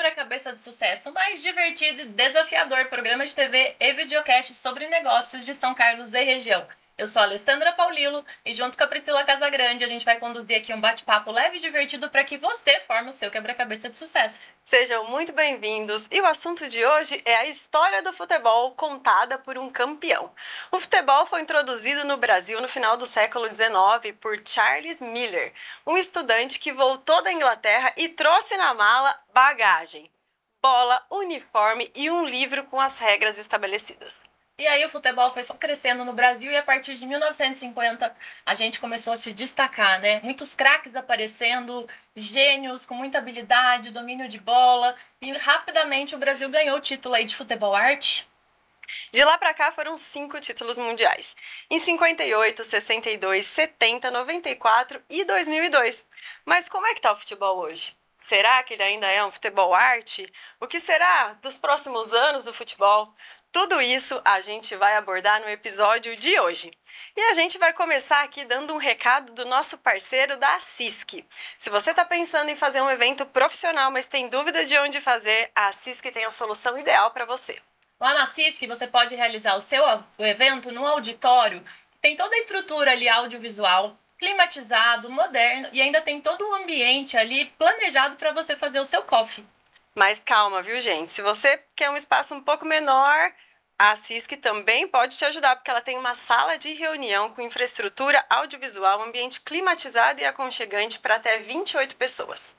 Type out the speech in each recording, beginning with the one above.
Quebra-Cabeça de Sucesso, o mais divertido e desafiador programa de TV e videocast sobre negócios de São Carlos e região. Eu sou a Alessandra Paulilo e junto com a Priscila Casagrande a gente vai conduzir aqui um bate-papo leve e divertido para que você forme o seu quebra-cabeça de sucesso. Sejam muito bem-vindos e o assunto de hoje é a história do futebol contada por um campeão. O futebol foi introduzido no Brasil no final do século XIX por Charles Miller, um estudante que voltou da Inglaterra e trouxe na mala bagagem, bola, uniforme e um livro com as regras estabelecidas. E aí o futebol foi só crescendo no Brasil e a partir de 1950 a gente começou a se destacar, né? Muitos craques aparecendo, gênios com muita habilidade, domínio de bola e rapidamente o Brasil ganhou o título aí de futebol arte. De lá para cá foram 5 títulos mundiais, em 58, 62, 70, 94 e 2002. Mas como é que tá o futebol hoje? Será que ele ainda é um futebol arte? O que será dos próximos anos do futebol? Tudo isso a gente vai abordar no episódio de hoje. E a gente vai começar aqui dando um recado do nosso parceiro da CISC. Se você está pensando em fazer um evento profissional, mas tem dúvida de onde fazer, a CISC tem a solução ideal para você. Lá na CISC você pode realizar o evento num auditório, tem toda a estrutura ali audiovisual, climatizado, moderno e ainda tem todo um ambiente ali planejado para você fazer o seu coffee. Mas calma, viu, gente? Se você quer um espaço um pouco menor, a CISC também pode te ajudar, porque ela tem uma sala de reunião com infraestrutura audiovisual, ambiente climatizado e aconchegante para até 28 pessoas.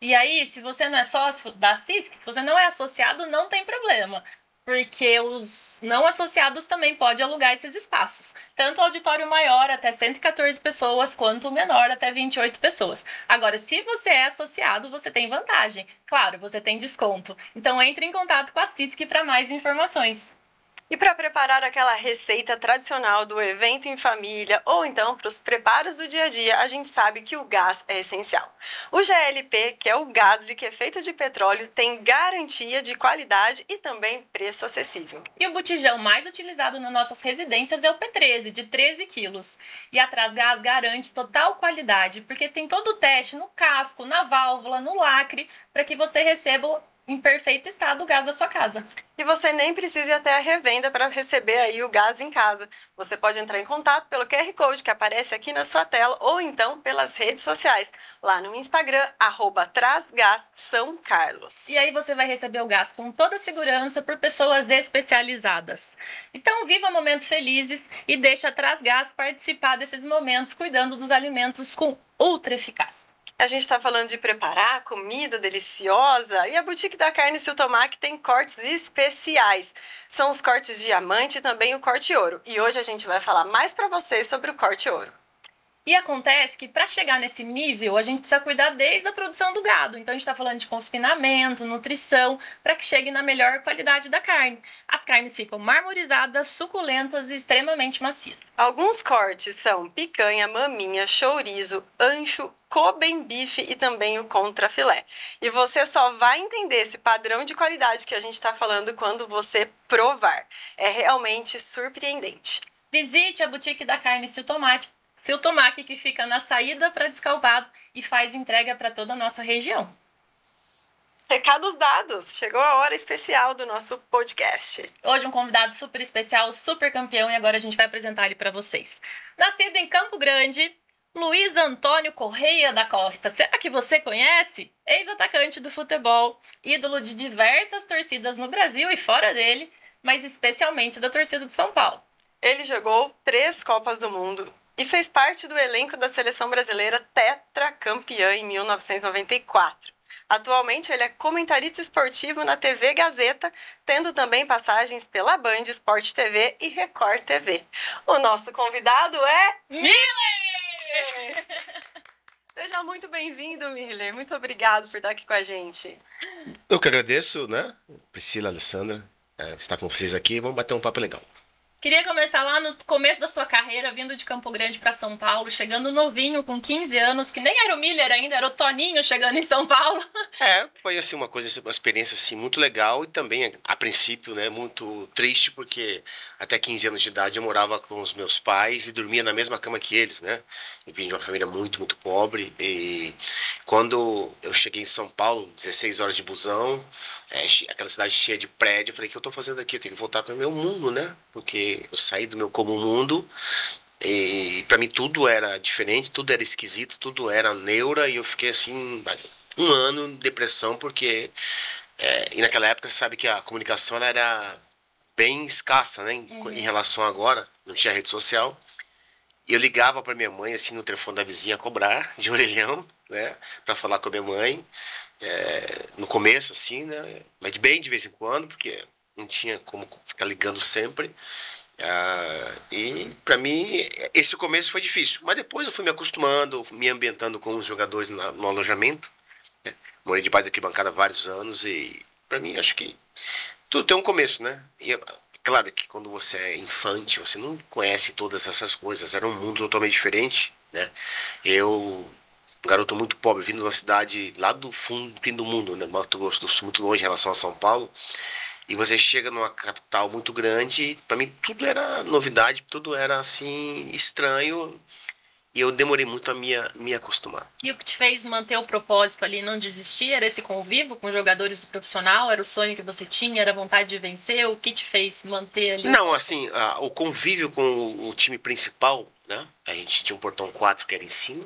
E aí, se você não é sócio da CISC, se você não é associado, não tem problema. Porque os não associados também podem alugar esses espaços. Tanto o auditório maior, até 114 pessoas, quanto o menor, até 28 pessoas. Agora, se você é associado, você tem vantagem. Claro, você tem desconto. Então, entre em contato com a CISC para mais informações. E para preparar aquela receita tradicional do evento em família ou então para os preparos do dia a dia, a gente sabe que o gás é essencial. O GLP, que é o gás liquefeito de petróleo, tem garantia de qualidade e também preço acessível. E o botijão mais utilizado nas nossas residências é o P13, de 13 quilos. E a Trasgás garante total qualidade, porque tem todo o teste no casco, na válvula, no lacre, para que você receba em perfeito estado o gás da sua casa. E você nem precisa ir até a revenda para receber aí o gás em casa. Você pode entrar em contato pelo QR Code que aparece aqui na sua tela ou então pelas redes sociais, lá no Instagram, @trasgassãocarlos. E aí você vai receber o gás com toda a segurança por pessoas especializadas. Então viva momentos felizes e deixa a Trasgás participar desses momentos cuidando dos alimentos com ultra eficácia. A gente está falando de preparar comida deliciosa e a Boutique da Carne Sil Tomac tem cortes especiais. São os cortes diamante e também o corte ouro. E hoje a gente vai falar mais para vocês sobre o corte ouro. E acontece que para chegar nesse nível, a gente precisa cuidar desde a produção do gado. Então a gente está falando de confinamento, nutrição, para que chegue na melhor qualidade da carne. As carnes ficam marmorizadas, suculentas e extremamente macias. Alguns cortes são picanha, maminha, chouriço, ancho, Kobe bife e também o contrafilé. E você só vai entender esse padrão de qualidade que a gente está falando quando você provar. É realmente surpreendente. Visite a Boutique da Carne Sil Tomac, que fica na saída para Descalvado e faz entrega para toda a nossa região. Recados dados, chegou a hora especial do nosso podcast. Hoje um convidado super especial, super campeão, e agora a gente vai apresentar ele para vocês. Nascido em Campo Grande, Luiz Antônio Correia da Costa. Será que você conhece? Ex-atacante do futebol, ídolo de diversas torcidas no Brasil e fora dele, mas especialmente da torcida de São Paulo. Ele jogou 3 Copas do Mundo e fez parte do elenco da seleção brasileira tetracampeã em 1994. Atualmente ele é comentarista esportivo na TV Gazeta, tendo também passagens pela Band Sport TV e Record TV. O nosso convidado é Miller! Seja muito bem-vindo, Miller. Muito obrigado por estar aqui com a gente. Eu que agradeço, né? Priscila, Alessandra, estar com vocês aqui. Vamos bater um papo legal. Queria começar lá no começo da sua carreira, vindo de Campo Grande para São Paulo, chegando novinho, com 15 anos, que nem era o Miller ainda, era o Toninho chegando em São Paulo. Foi assim uma experiência assim muito legal e também a princípio, né, muito triste porque até 15 anos de idade eu morava com os meus pais e dormia na mesma cama que eles, né? Eu vim de uma família muito pobre e quando eu cheguei em São Paulo, 16 horas de busão, aquela cidade cheia de prédio, eu falei, o que eu tô fazendo aqui? Eu tenho que voltar para o meu mundo, né? Porque eu saí do meu comum mundo e para mim tudo era diferente, tudo era esquisito, tudo era neura e eu fiquei assim um ano em depressão porque e naquela época você sabe que a comunicação ela era bem escassa, né, em relação a agora, não tinha rede social. E eu ligava para minha mãe assim no telefone da vizinha a cobrar de orelhão, né, para falar com a minha mãe. No começo assim, né, mas bem de vez em quando, porque não tinha como ficar ligando sempre. E para mim esse começo foi difícil, mas depois eu fui me acostumando, me ambientando com os jogadores no alojamento, né? Morei debaixo da arquibancada há vários anos e para mim acho que tudo tem um começo, né? E claro que quando você é infante você não conhece todas essas coisas, era um mundo totalmente diferente, né? Eu, um garoto muito pobre, vindo de uma cidade lá do fundo, fim do mundo, né? Mato Grosso do Sul, muito longe em relação a São Paulo. E você chega numa capital muito grande, e para mim tudo era novidade, tudo era assim estranho, e eu demorei muito a me acostumar. E o que te fez manter o propósito ali, não desistir? Era esse convívio com os jogadores do profissional? Era o sonho que você tinha? Era a vontade de vencer? O que te fez manter ali? Não, assim, o convívio com o time principal, né? A gente tinha um portão 4 que era em cima,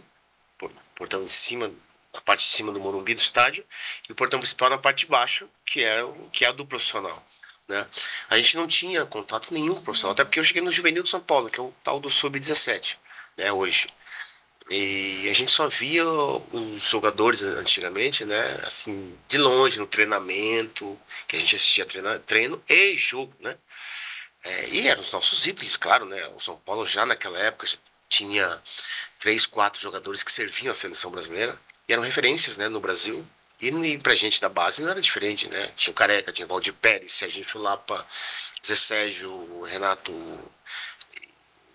portão em cima, a parte de cima do Morumbi do estádio, e o portão principal na parte de baixo, que é a do profissional, né? A gente não tinha contato nenhum com o profissional, até porque eu cheguei no Juvenil de São Paulo, que é o tal do Sub-17, né, hoje. E a gente só via os jogadores antigamente, né, assim, de longe, no treinamento, que a gente assistia treino e jogo, né? E eram os nossos ídolos, claro, né? O São Paulo já naquela época já tinha 3, 4 jogadores que serviam à seleção brasileira e eram referências, né, no Brasil. E pra gente da base não era diferente, né? Tinha o Careca, tinha o Valdir Pérez, Serginho Chulapa, Zé Sérgio, Renato, o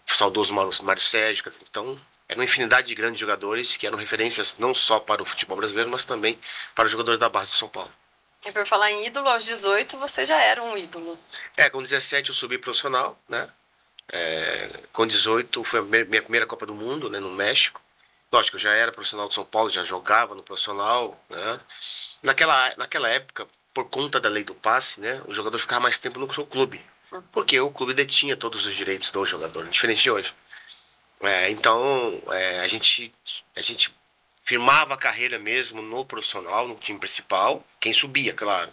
saudoso Mário Sérgio. Então, era uma infinidade de grandes jogadores que eram referências não só para o futebol brasileiro, mas também para os jogadores da base do São Paulo. E por falar em ídolo, aos 18 você já era um ídolo. Com 17 eu subi profissional, né? Com 18 foi a minha primeira Copa do Mundo, né, no México. Lógico, eu já era profissional do São Paulo, já jogava no profissional, né? Naquela época, por conta da lei do passe, né, o jogador ficava mais tempo no seu clube, porque o clube detinha todos os direitos do jogador, diferente de hoje. Então, a gente firmava a carreira mesmo no profissional, no time principal, quem subia, claro,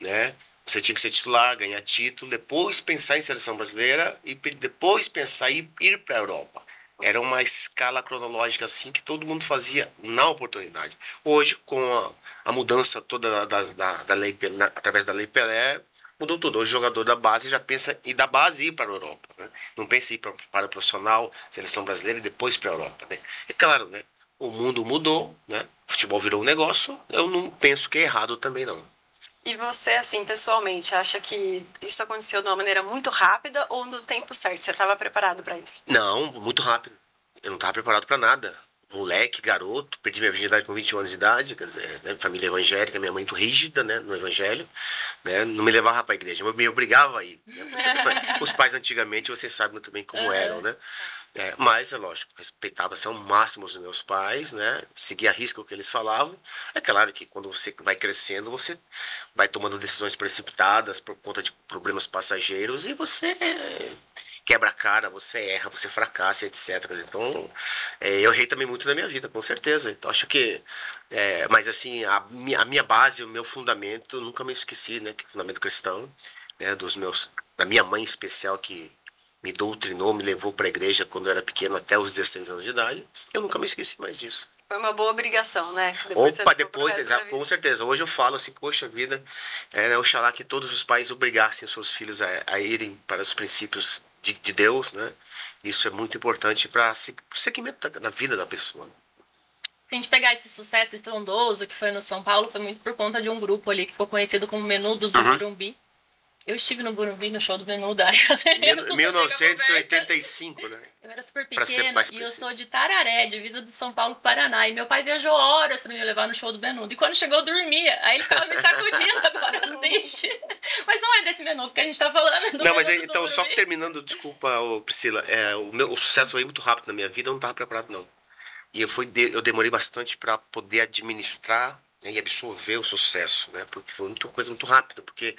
né? Você tinha que ser titular, ganhar título, depois pensar em seleção brasileira e depois pensar em ir para a Europa. Era uma escala cronológica assim que todo mundo fazia na oportunidade. Hoje, com a mudança toda da lei Pelé, através da lei Pelé, mudou tudo. Hoje o jogador da base já pensa em da base ir para a Europa, né? Não pensa em ir para o profissional, seleção brasileira e depois para a Europa, né? É claro, né? O mundo mudou, né? O futebol virou um negócio. Eu não penso que é errado também, não. E você, assim, pessoalmente, acha que isso aconteceu de uma maneira muito rápida ou no tempo certo? Você estava preparado para isso? Não, muito rápido. Eu não estava preparado para nada. Moleque, garoto, perdi minha virgindade com 21 anos de idade, quer dizer, né, família evangélica, minha mãe muito rígida, né, no evangelho, né, não me levava para a igreja, me obrigava a ir. Né, os pais antigamente, você sabe muito bem como eram, né? Mas, é lógico, respeitava-se ao máximo os meus pais, né? Seguia a risca o que eles falavam. É claro que quando você vai crescendo, você vai tomando decisões precipitadas por conta de problemas passageiros e você quebra a cara, você erra, você fracassa, etc. Então, eu errei também muito na minha vida, com certeza. Então, acho que... mas, assim, a minha base, o meu fundamento, nunca me esqueci, né? Que é o fundamento cristão, né? Da minha mãe em especial, que me doutrinou, me levou para a igreja quando eu era pequeno, até os 16 anos de idade. Eu nunca me esqueci mais disso. Foi uma boa obrigação, né? Depois, com certeza. Hoje eu falo assim, poxa vida, oxalá que todos os pais obrigassem os seus filhos a irem para os princípios de Deus, né? Isso é muito importante para o segmento da vida da pessoa. Se a gente pegar esse sucesso estrondoso que foi no São Paulo, foi muito por conta de um grupo ali que ficou conhecido como Menudos do Morumbi. Eu estive no Burumbi, no show do Menudo. Aí eu 1985, né? Eu era super Pra ser pequena mais e eu preciso. sou de Tararé, divisa do São Paulo com Paraná. E meu pai viajou horas pra me levar no show do Menudo. E quando chegou, eu dormia. Aí ele ficava me sacudindo, agora assiste. Mas não é desse Menudo que a gente tá falando. É do Não, mas Menudo do então, só Burumbi. terminando, desculpa, Priscila, o sucesso foi muito rápido na minha vida, eu não estava preparado, não. E eu demorei bastante para poder administrar, né, e absorver o sucesso, né? Porque foi muita coisa muito rápida, porque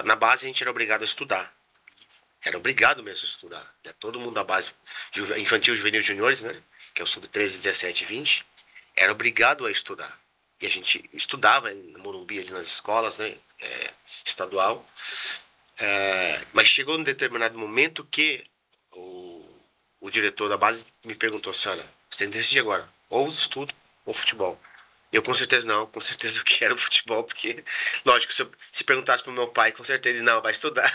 na base a gente era obrigado a estudar. Era obrigado mesmo a estudar. Né? Todo mundo da base infantil, juvenil, juniores, né? Que é o sub-13, 17 e 20, era obrigado a estudar. E a gente estudava em Morumbi, ali nas escolas, né? Estadual. Mas chegou num determinado momento que o diretor da base me perguntou, senhora, você tem que decidir agora, ou estudo ou futebol. Eu com certeza não, com certeza eu quero futebol, porque, lógico, se perguntasse pro meu pai, com certeza ele não, vai estudar.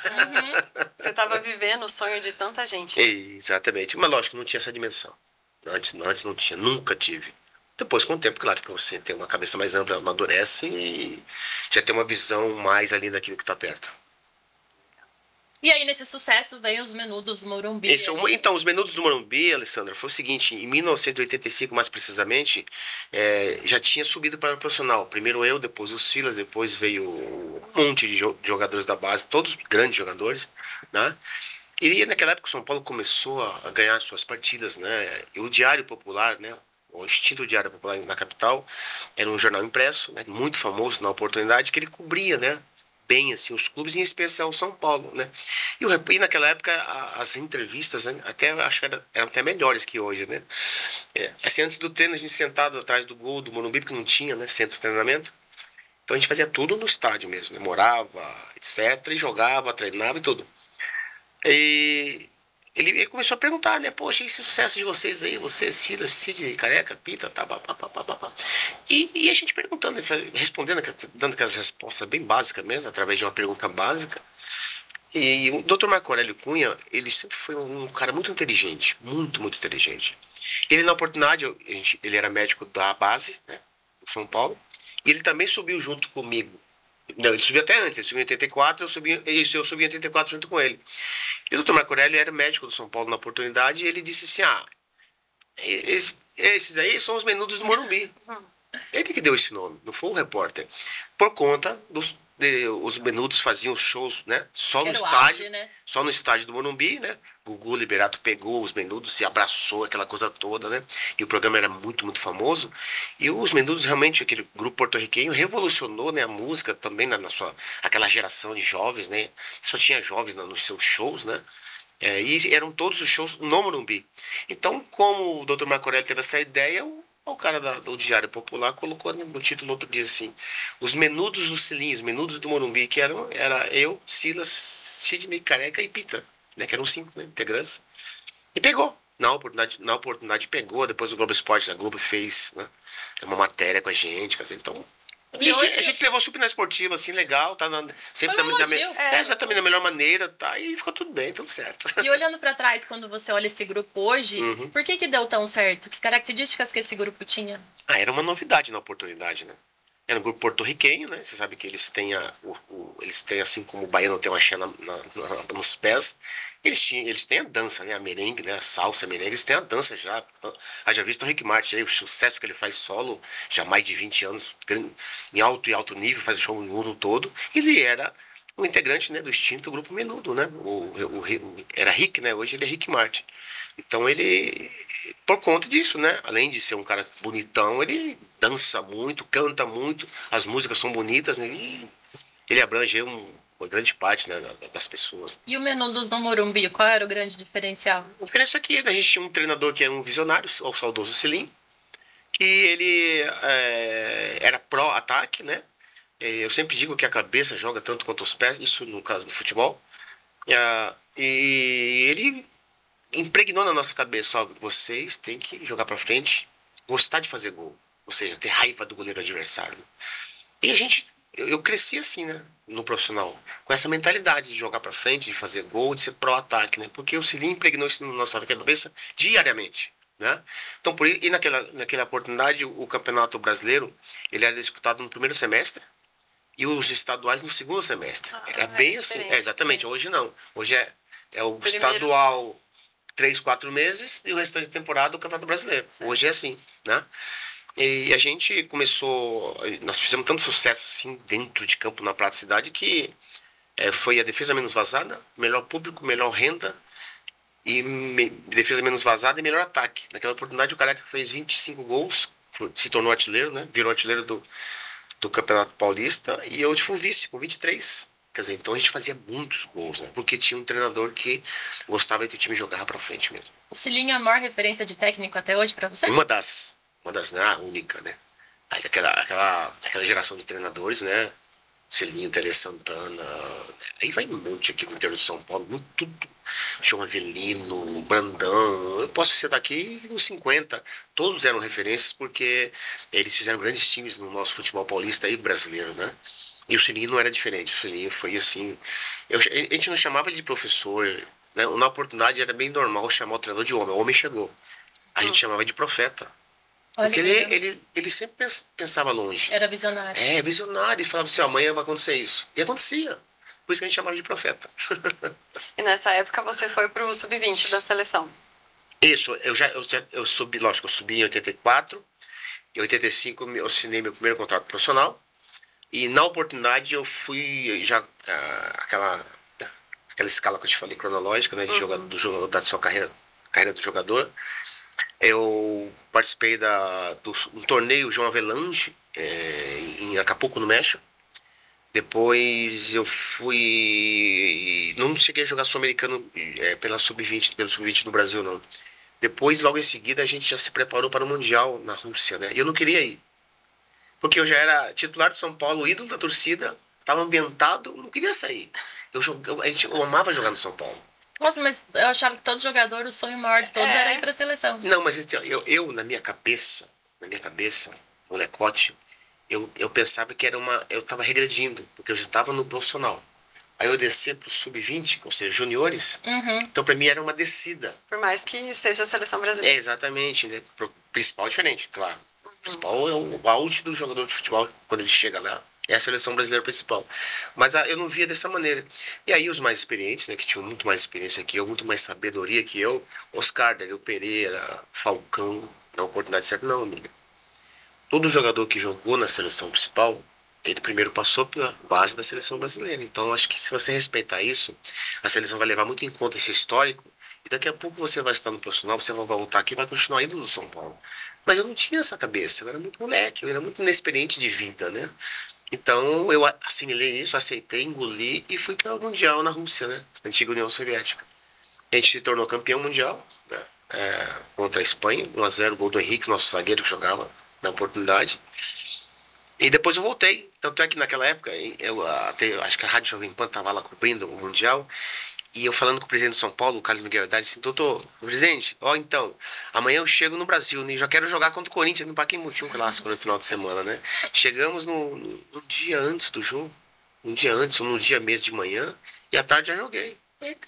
Você estava vivendo o sonho de tanta gente. Exatamente, mas lógico, não tinha essa dimensão. Antes não tinha, nunca tive. Depois, com o tempo, claro que você tem uma cabeça mais ampla, amadurece e já tem uma visão mais ali daquilo que está perto. E aí, nesse sucesso, veio os Menudos do Morumbi. Então, os Menudos do Morumbi, Alessandra, foi o seguinte, em 1985, mais precisamente, já tinha subido para o profissional. Primeiro eu, depois o Silas, depois veio um monte de jogadores da base, todos grandes jogadores, né? E naquela época o São Paulo começou a ganhar suas partidas, né? E o Diário Popular, né? O extinto Diário Popular na capital, era um jornal impresso, né? Muito famoso na oportunidade, que ele cobria, né? Bem assim os clubes, em especial o São Paulo, né? E naquela época as entrevistas, né, até acho que eram até melhores que hoje, né? Assim, antes do treino a gente sentado atrás do gol do Morumbi, porque não tinha, né, centro de treinamento. Então a gente fazia tudo no estádio mesmo, né? Morava, etc, e jogava, treinava e tudo. E ele começou a perguntar, né? Poxa, esse sucesso de vocês aí, você, Silas, Sidney, Careca, Pita, tá, pá, pá, pá, pá, pá. E a gente perguntando, respondendo, dando aquelas respostas bem básicas mesmo, através de uma pergunta básica. E o Dr. Marco Aurélio Cunha, ele sempre foi um cara muito inteligente, muito, muito inteligente. Ele, na oportunidade, ele era médico da base, né, do São Paulo, e ele também subiu junto comigo. Não, ele subiu até antes, ele subiu em 84, eu subi em 84 junto com ele. E o Dr. Marco Aurélio era médico do São Paulo na oportunidade, e ele disse assim, esses aí são os Menudos do Morumbi. Ele que deu esse nome, não foi o repórter. Por conta os Menudos faziam shows, né? Só no estádio, né? Só no estádio do Morumbi, né? Gugu Liberato pegou os Menudos, se abraçou, aquela coisa toda, né? E o programa era muito, muito famoso. E os Menudos, realmente, aquele grupo porto-riquenho, revolucionou, né, a música também aquela geração de jovens, né? Só tinha jovens nos seus shows, né? E eram todos os shows no Morumbi. Então, como o Dr. Marco Aurélio teve essa ideia, o cara do Diário Popular colocou no título outro dia assim, os Menudos do Cilinho, os Menudos do Morumbi, que era eu, Silas, Sidney, Careca e Pita, né, que eram 5, né, integrantes. E pegou. Na oportunidade pegou, depois o Globo Esporte, a Globo fez, né, uma matéria com a gente, quer dizer, então... A gente levou super na esportiva, assim, legal, tá sempre exatamente da melhor maneira, tá, e ficou tudo bem, tudo certo. E olhando pra trás, quando você olha esse grupo hoje, por que deu tão certo? Que características que esse grupo tinha? Era uma novidade na oportunidade, né? Era um grupo porto-riquenho, né? Você sabe que eles têm, eles têm, assim como o baiano tem uma axé nos pés, eles têm a dança, né? A merengue, né? A salsa, a merengue, eles têm a dança já. Já visto o Rick Martin aí, o sucesso que ele faz solo, já há mais de 20 anos, em alto nível, faz show no mundo todo. Ele era um integrante, né, do extinto grupo Menudo, né? Era Rick, né? Hoje ele é Rick Martin. Então ele, por conta disso, né? Além de ser um cara bonitão, ele dança muito, canta muito, as músicas são bonitas, né? E ele abrange uma grande parte, né, das pessoas. E o Menudos do Morumbi, qual era o grande diferencial? A diferença é que a gente tinha um treinador que era um visionário, o saudoso Cilim, que ele era pró-ataque, né? Eu sempre digo que a cabeça joga tanto quanto os pés, isso no caso do futebol. E ele impregnou na nossa cabeça, ó, vocês têm que jogar pra frente, gostar de fazer gol, ou seja, ter raiva do goleiro adversário. E eu cresci assim, né, no profissional, com essa mentalidade de jogar pra frente, de fazer gol, de ser pró-ataque, né, porque o Cilinho impregnou isso na nossa cabeça diariamente, né. Então, e naquela oportunidade, o Campeonato Brasileiro, ele era disputado no primeiro semestre, e os estaduais no segundo semestre. Era é bem assim. diferente. Exatamente, hoje não. Hoje é o Primeiro- estadual 3, 4 meses e o restante da temporada o Campeonato Brasileiro. Hoje é assim, né? E a gente começou, nós fizemos tanto sucesso assim dentro de campo na praticidade que foi a defesa menos vazada, melhor público, melhor renda e defesa menos vazada e melhor ataque. Naquela oportunidade o Careca fez 25 gols, se tornou artilheiro, né? Virou artilheiro do Campeonato Paulista e eu fui vice com 23. Quer dizer, então a gente fazia muitos gols, né? Porque tinha um treinador que gostava que o time jogava pra frente mesmo. O Cilinho é a maior referência de técnico até hoje pra você? Uma das, não é a única, né? Aí aquela geração de treinadores, né? Celinho, Tele Santana, aí vai um monte aqui no interior de São Paulo, tudo. João Avelino, Brandão, eu posso citar aqui uns 50. Todos eram referências porque eles fizeram grandes times no nosso futebol paulista e brasileiro, né? E o Cilinho não era diferente, o Cilinho foi assim. A gente não chamava ele de professor, né? Na oportunidade era bem normal chamar o treinador de homem. O homem chegou. A gente chamava de profeta. Olha Porque que legal. ele sempre pensava longe. Era visionário. É, visionário. E falava assim: amanhã vai acontecer isso. E acontecia. Por isso que a gente chamava de profeta. E nessa época você foi pro sub-20 da seleção. Isso, eu subi, lógico, eu subi em 84. Em 85 eu assinei meu primeiro contrato profissional. E na oportunidade eu fui já aquela escala que eu te falei cronológica, né, de jogador, da sua carreira do jogador. Eu participei um torneio João Avelange em Acapulco, no México. Depois eu fui, não cheguei a jogar sul-americano pelo sub-20 no Brasil, não. Depois, logo em seguida, a gente já se preparou para o Mundial na Rússia, né? E eu não queria ir. Porque eu já era titular de São Paulo, ídolo da torcida, estava ambientado, não queria sair. Eu amava jogar no São Paulo. Nossa, mas eu achava que todo jogador, o sonho maior de todos era ir pra seleção. Não, mas então, eu na minha cabeça, molecote, eu pensava que eu estava regredindo, porque eu já estava no profissional. Aí eu descer pro sub-20, ou seja, juniores, então para mim era uma descida. Por mais que seja a seleção brasileira. Exatamente, né? Pro principal é diferente, claro. O principal é o auge do jogador de futebol, quando ele chega lá. É a seleção brasileira principal. Mas eu não via dessa maneira. E aí os mais experientes, né, que tinham muito mais experiência que eu, muito mais sabedoria que eu, Oscar, Dario Pereira, Falcão, na oportunidade certa, não, amigo. Todo jogador que jogou na seleção principal, ele primeiro passou pela base da seleção brasileira. Então acho que se você respeitar isso, a seleção vai levar muito em conta esse histórico. E daqui a pouco você vai estar no profissional, você vai voltar aqui e vai continuar indo no São Paulo. Mas eu não tinha essa cabeça, eu era muito moleque, eu era muito inexperiente de vida, né? Então eu assimilei isso, aceitei, engoli e fui para o Mundial na Rússia, né? Antiga União Soviética. A gente se tornou campeão mundial, né? Contra a Espanha, 1-0, gol do Henrique, nosso zagueiro que jogava na oportunidade. E depois eu voltei. Tanto é que naquela época, acho que a Rádio Jovem Pan estava lá cobrindo o Mundial. E eu falando com o presidente de São Paulo, o Carlos Miguel Haddad, assim: doutor, presidente, então, amanhã eu chego no Brasil, né? Já quero jogar contra o Corinthians no Pacaembu, um clássico no final de semana, né? Chegamos no dia antes do jogo, um dia antes ou no dia mesmo de manhã, e à tarde já joguei.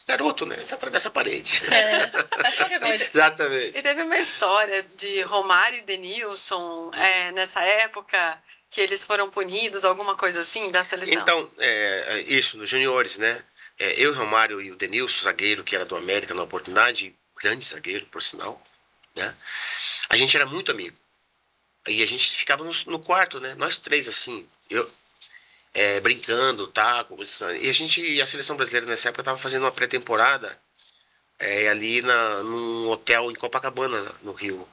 Garoto, né? Você atravessa a parede. Faz qualquer coisa. Exatamente. E teve uma história de Romário e Denilson nessa época, que eles foram punidos, alguma coisa assim, da seleção. Então, isso, nos juniores, né? Eu, o Romário e o Denilson, zagueiro, que era do América na oportunidade, grande zagueiro, por sinal, né? A gente era muito amigo. E a gente ficava no quarto, né? Nós três, assim, brincando, tá? Conversando. E a seleção brasileira nessa época estava fazendo uma pré-temporada ali num hotel em Copacabana, no Rio,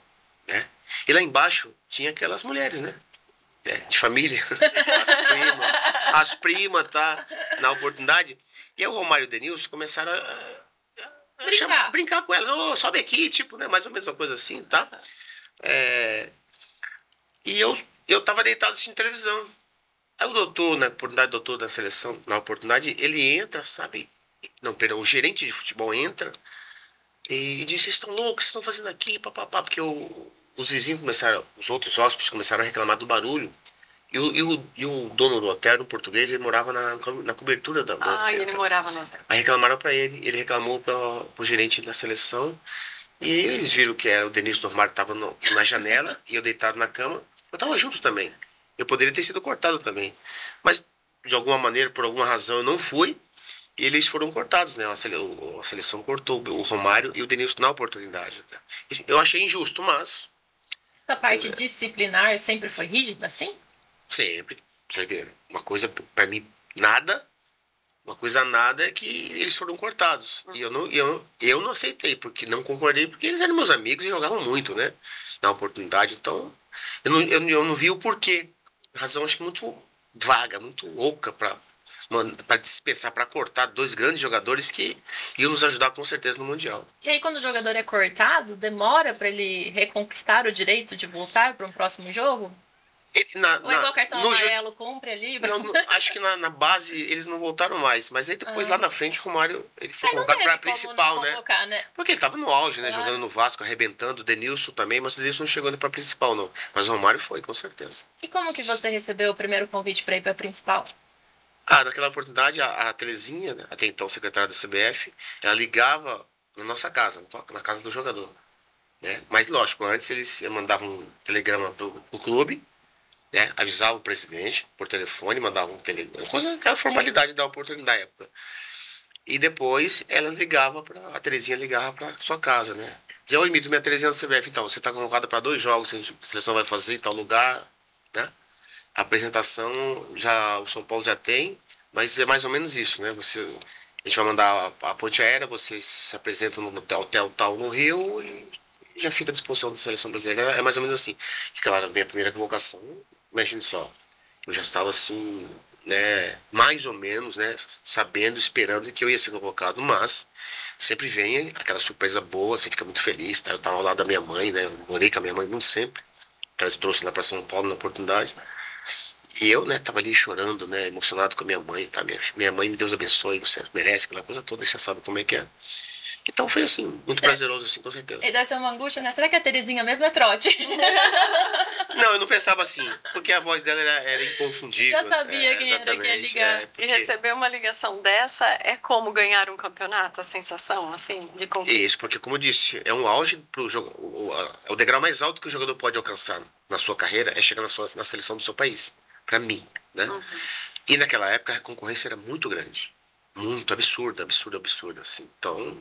né? E lá embaixo tinha aquelas mulheres, né? De família, as primas, tá? Na oportunidade. E aí o Romário e o Denilson começaram a brincar com ela. Sobe aqui, tipo, né? Mais ou menos uma coisa assim, tá? E eu tava deitado assistindo televisão. Aí o doutor, o doutor da seleção, na oportunidade, ele entra, sabe? Não, perdão, o gerente de futebol entra e diz: vocês estão loucos, vocês estão fazendo aqui, papapá, porque os vizinhos os outros hóspedes começaram a reclamar do barulho. E o dono do hotel, no português, ele morava na cobertura do hotel. Ele morava no hotel. Aí reclamaram pra ele reclamou pro gerente da seleção, e eles viram que era o Denilson Romário, tava na janela, e eu deitado na cama. Eu tava junto também. Eu poderia ter sido cortado também. Mas de alguma maneira, por alguma razão, eu não fui. E eles foram cortados, né? A seleção cortou o Romário e o Denilson na oportunidade. Né? Eu achei injusto, mas Essa parte disciplinar sempre foi rígida, assim? sempre, você vê, uma coisa para mim nada, uma coisa nada é que eles foram cortados. E eu não aceitei, porque não concordei, porque eles eram meus amigos e jogavam muito, né? Na oportunidade, então eu não vi o porquê. Razão acho que muito vaga, muito oca para dispensar, para cortar dois grandes jogadores que iam nos ajudar com certeza no Mundial. E aí, quando o jogador é cortado, demora para ele reconquistar o direito de voltar para um próximo jogo? Ou igual cartão amarelo, cumpre ali? Acho que na base eles não voltaram mais. Mas aí depois lá na frente o Romário ele foi Aí não convocado teve para a como principal, não né? convocar, né? Porque ele estava no auge, né? Claro. Jogando no Vasco, arrebentando. O Denilson também, mas o Denilson não chegou para a principal, não. Mas o Romário foi, com certeza. E como que você recebeu o primeiro convite para ir para a principal? Naquela oportunidade, a Terezinha, né, até então secretária da CBF, ela ligava na nossa casa, na casa do jogador. Né? Mas, lógico, antes eles mandavam um telegrama pro clube, né? Avisava o presidente por telefone, mandava um telegrama, aquela formalidade da oportunidade da época. E depois a Terezinha ligava para sua casa, né? Dizia, oi, Mito, minha Terezinha da CBF, então, você está convocada para 2 jogos, a seleção vai fazer em tal lugar, né? A apresentação o São Paulo já tem, mas é mais ou menos isso, né? A gente vai mandar a ponte aérea, vocês se apresentam no hotel tal no Rio e já fica à disposição da seleção brasileira. É mais ou menos assim. E claro, a minha primeira convocação, imagine só, eu já estava assim, né, mais ou menos, né, sabendo, esperando que eu ia ser convocado, mas sempre vem aquela surpresa boa, você fica muito feliz, tá? Eu estava ao lado da minha mãe, né, eu morei com a minha mãe muito sempre, ela trouxe lá para São Paulo na oportunidade. E eu, né, tava ali chorando, né, emocionado com a minha mãe, tá? Minha mãe, Deus abençoe, você merece aquela coisa toda, você sabe como é que é. Então foi assim, muito prazeroso, assim, com certeza. E deve ser uma angústia, né? Será que a Terezinha mesmo é trote? Não, eu não pensava assim, porque a voz dela era inconfundível. Já sabia quem era que ia ligar. E receber uma ligação dessa é como ganhar um campeonato, a sensação, assim, de conquista. Isso, porque como eu disse, é um auge pro jogo, o degrau mais alto que o jogador pode alcançar na sua carreira é chegar na seleção do seu país, para mim, né? Uhum. E naquela época a concorrência era muito grande. Muito absurda, assim. Então,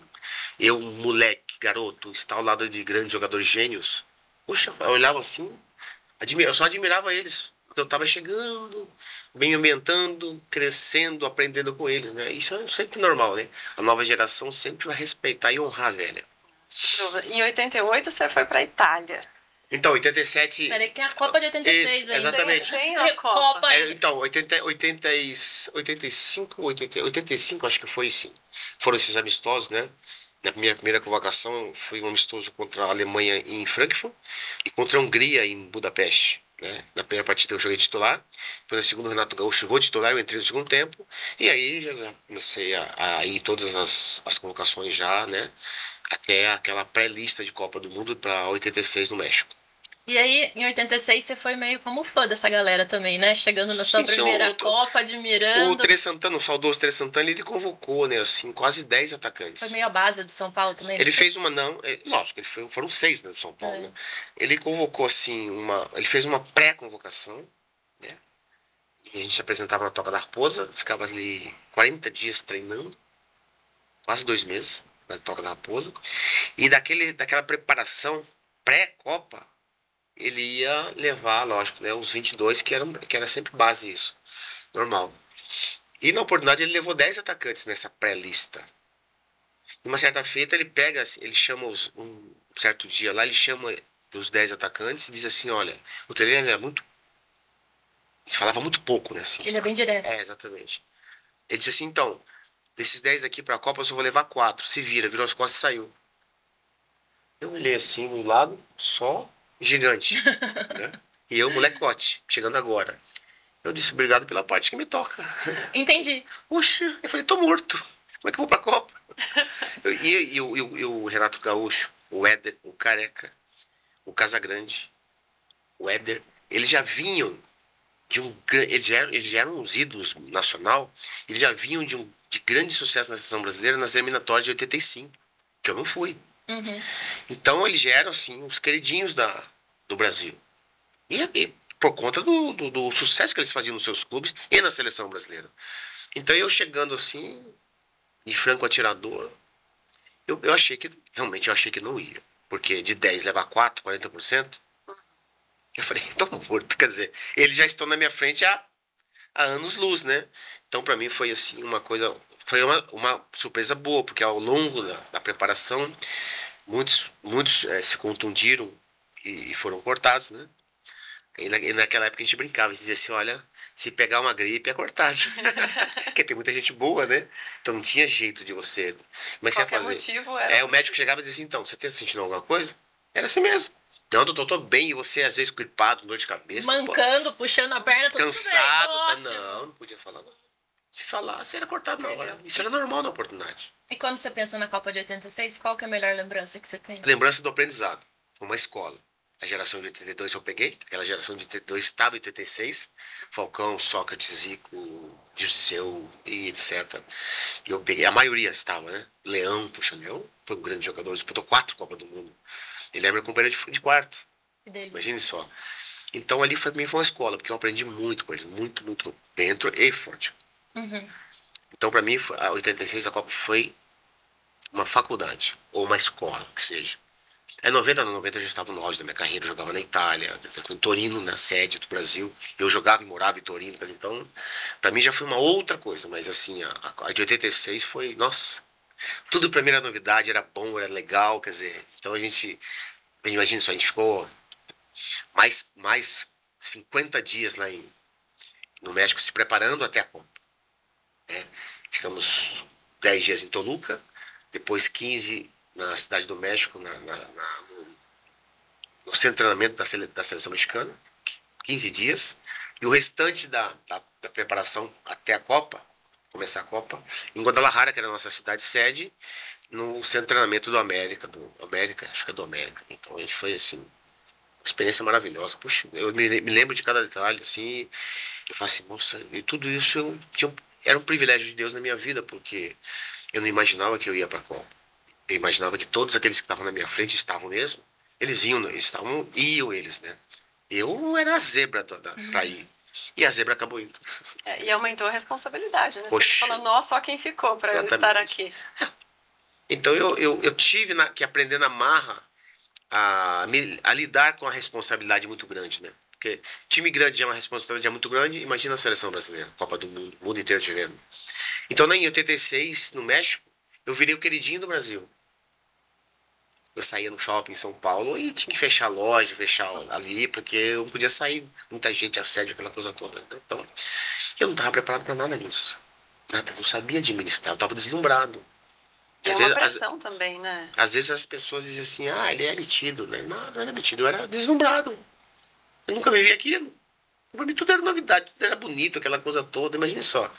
eu, moleque, garoto, estar ao lado de grandes jogadores gênios, puxa, eu olhava assim, eu só admirava eles, porque eu estava chegando, bem ambientando, crescendo, aprendendo com eles, né? Isso é sempre normal, né? A nova geração sempre vai respeitar e honrar a velha. Em 88 você foi para a Itália. Então, 87... Peraí, tem a Copa de 86 ainda. Exatamente. Tem a Copa. Então, 85, acho que foi sim. Foram esses amistosos, né? Na primeira convocação foi um amistoso contra a Alemanha em Frankfurt e contra a Hungria em Budapeste. Né? Na primeira partida eu joguei titular, depois na segunda o Renato Gaúcho jogou titular, eu entrei no segundo tempo e aí já comecei a ir todas as convocações já, né? Até aquela pré-lista de Copa do Mundo para 86 no México. E aí, em 86, você foi meio como fã dessa galera também, né? Chegando na sua primeira Copa, admirando. O Tere Santana, o saudoso Tere Santana, ele convocou, né, assim, quase 10 atacantes. Foi meio a base do São Paulo também? Ele fez uma, lógico, foram 6, né, do São Paulo, né? Ele convocou, assim, ele fez uma pré-convocação, né? E a gente se apresentava na Toca da Raposa, ficava ali 40 dias treinando, quase 2 meses, na Toca da Raposa. E daquela preparação pré-Copa, ele ia levar, lógico, né, os 22, que era sempre base isso, normal. E na oportunidade ele levou 10 atacantes nessa pré-lista. Numa certa feita ele chama um certo dia lá, ele chama os 10 atacantes e diz assim, olha, o Tele era muito... Se falava muito pouco, né? Assim, ele é bem direto. Exatamente. Ele disse assim, então, desses 10 aqui pra Copa eu só vou levar 4, se virou as costas e saiu. Eu olhei assim do lado, só... gigante, né? E eu, molecote, chegando agora. Eu disse, obrigado pela parte que me toca. Entendi. Puxa, eu falei, tô morto. Como é que eu vou pra Copa? E o Renato Gaúcho, o Éder, o Careca, o Casagrande, o Éder, eles já vinham eles já eram os ídolos nacional, eles já vinham de grande sucesso na seleção brasileira nas eliminatórias de 85, que eu não fui. Uhum. Então eles já eram assim, os queridinhos do Brasil. E por conta do sucesso que eles faziam nos seus clubes e na seleção brasileira. Então eu chegando assim, de franco atirador, eu achei que, realmente eu achei que não ia. Porque de 10 levar 4, 40%, eu falei, tô morto, quer dizer, eles já estão na minha frente há anos-luz, né? Então pra mim foi assim, uma coisa, foi uma surpresa boa, porque ao longo da preparação, muitos se contundiram e foram cortados, né? E naquela época a gente brincava, a gente dizia assim, olha, se pegar uma gripe é cortado. Porque tem muita gente boa, né? Então não tinha jeito de você. Como é que você ia Qualquer fazer? motivo era. O médico chegava e dizia assim, então, você tá sentindo alguma coisa? Era assim mesmo. Não, doutor, tô bem, e você às vezes gripado, dor de cabeça. Mancando, puxando a perna, tudo Cansado. bem, ótimo. Não podia falar nada. Se falasse, era cortado na hora. Isso era normal na oportunidade. E quando você pensa na Copa de 86, qual que é a melhor lembrança que você tem? Lembrança do aprendizado. Foi uma escola. A geração de 82 eu peguei. Aquela geração de 82 estava em 86. Falcão, Sócrates, Zico, Dirceu e etc. E eu peguei. A maioria estava, né? Leão, puxa, Leão foi um grande jogador. Disputou 4 Copas do Mundo. Ele era meu companheiro de quarto. Que delícia. Imagine só. Então ali para mim foi uma escola, porque eu aprendi muito com eles. Muito, muito dentro e forte. Uhum. Então para mim, a 86 a Copa foi uma faculdade. Ou uma escola, que seja. 90 eu já estava no auge da minha carreira, eu jogava na Itália, em Torino, na sede do Brasil. Eu jogava e morava em Torino, então, para mim já foi uma outra coisa, mas assim, a de 86 foi, nossa, tudo para mim era novidade, era bom, era legal, quer dizer, então imagina só, a gente ficou mais 50 dias lá no México se preparando até a Copa. Né? Ficamos 10 dias em Toluca, depois 15 na Cidade do México, no centro de treinamento da seleção mexicana, 15 dias, e o restante da preparação até a Copa, começar a Copa, em Guadalajara, que era a nossa cidade sede, no centro de treinamento do América, acho que é do América. Então a gente foi assim, uma experiência maravilhosa. Puxa, eu me lembro de cada detalhe, assim, eu falo assim, nossa, e tudo isso era um privilégio de Deus na minha vida, porque eu não imaginava que eu ia para a Copa. Eu imaginava que todos aqueles que estavam na minha frente estavam mesmo. Eles iam eles, né? Eu era a zebra pra ir. E a zebra acabou indo. E aumentou a responsabilidade, né? Poxa. Você falou, nossa, só quem ficou para eu estar aqui. Então eu tive que aprender na marra a lidar com a responsabilidade muito grande, né? Porque time grande é uma responsabilidade muito grande, imagina a seleção brasileira, Copa do Mundo, o mundo inteiro te vendo. Então, em 86, no México, eu virei o queridinho do Brasil. Eu saía no shopping em São Paulo e tinha que fechar a loja, fechar ali, porque eu não podia sair. Muita gente, assédio, aquela coisa toda. Então, eu não estava preparado para nada disso. Nada, não sabia administrar, eu estava deslumbrado. E uma pressão também, né? Às vezes as pessoas diziam assim, ele é metido, né? Não era metido, eu era deslumbrado. Eu nunca vivi aquilo. Para mim tudo era novidade, tudo era bonito, aquela coisa toda. Imagine só.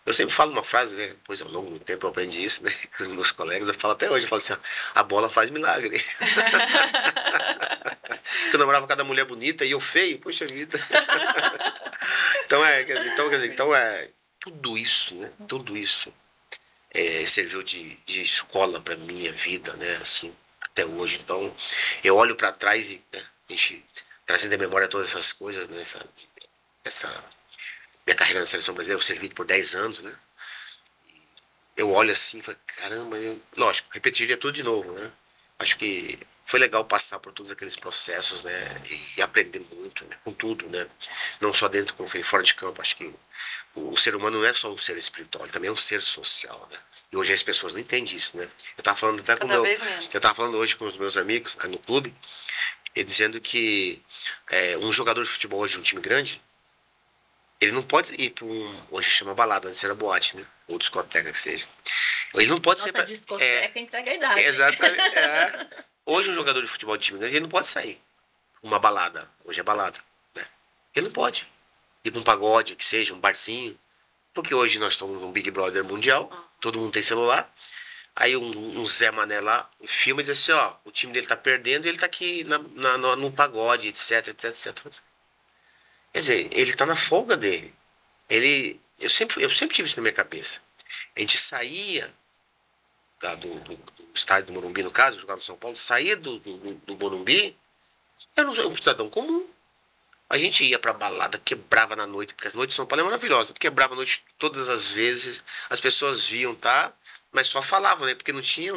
Eu sempre falo uma frase, né? Depois ao longo do tempo eu aprendi isso, né? Com os meus colegas, eu falo até hoje, eu falo assim, a bola faz milagre. Eu namorava cada mulher bonita e eu feio, poxa vida. Então tudo isso, né? Tudo isso serviu de escola para minha vida, né? Assim, até hoje. Então, eu olho para trás e a gente trazendo à memória todas essas coisas, né? Essa minha carreira na seleção brasileira, eu servi por 10 anos, né? Eu olho assim e falo, caramba, lógico, repetiria tudo de novo, né? Acho que foi legal passar por todos aqueles processos, né? E aprender muito, né? Com tudo, né? Não só dentro, como falei, fora de campo. Acho que o ser humano não é só um ser espiritual, ele também é um ser social, né? E hoje as pessoas não entendem isso, né? Eu tava falando até eu tava falando hoje com os meus amigos no clube, e dizendo que um jogador de futebol hoje de um time grande, ele não pode ir para hoje chama balada, antes era boate, né? Ou discoteca que seja. Ele não pode Nossa, discoteca entrega a idade. Exatamente. Hoje um jogador de futebol de time grande, ele não pode sair. Uma balada, hoje é balada, né? Ele não pode ir para um pagode, que seja, um barzinho. Porque hoje nós estamos num Big Brother mundial, todo mundo tem celular. Aí um Zé Mané lá filma e diz assim, o time dele tá perdendo e ele tá aqui no pagode, etc, etc, etc. Quer dizer, ele tá na folga dele. Eu sempre tive isso na minha cabeça. A gente saía do estádio do Morumbi, no caso, jogava no São Paulo, saía do Morumbi, era um cidadão comum. A gente ia pra balada, quebrava na noite, porque as noites de São Paulo é maravilhosa. Quebrava a noite todas as vezes, as pessoas viam, tá? Mas só falavam, né? Porque não tinha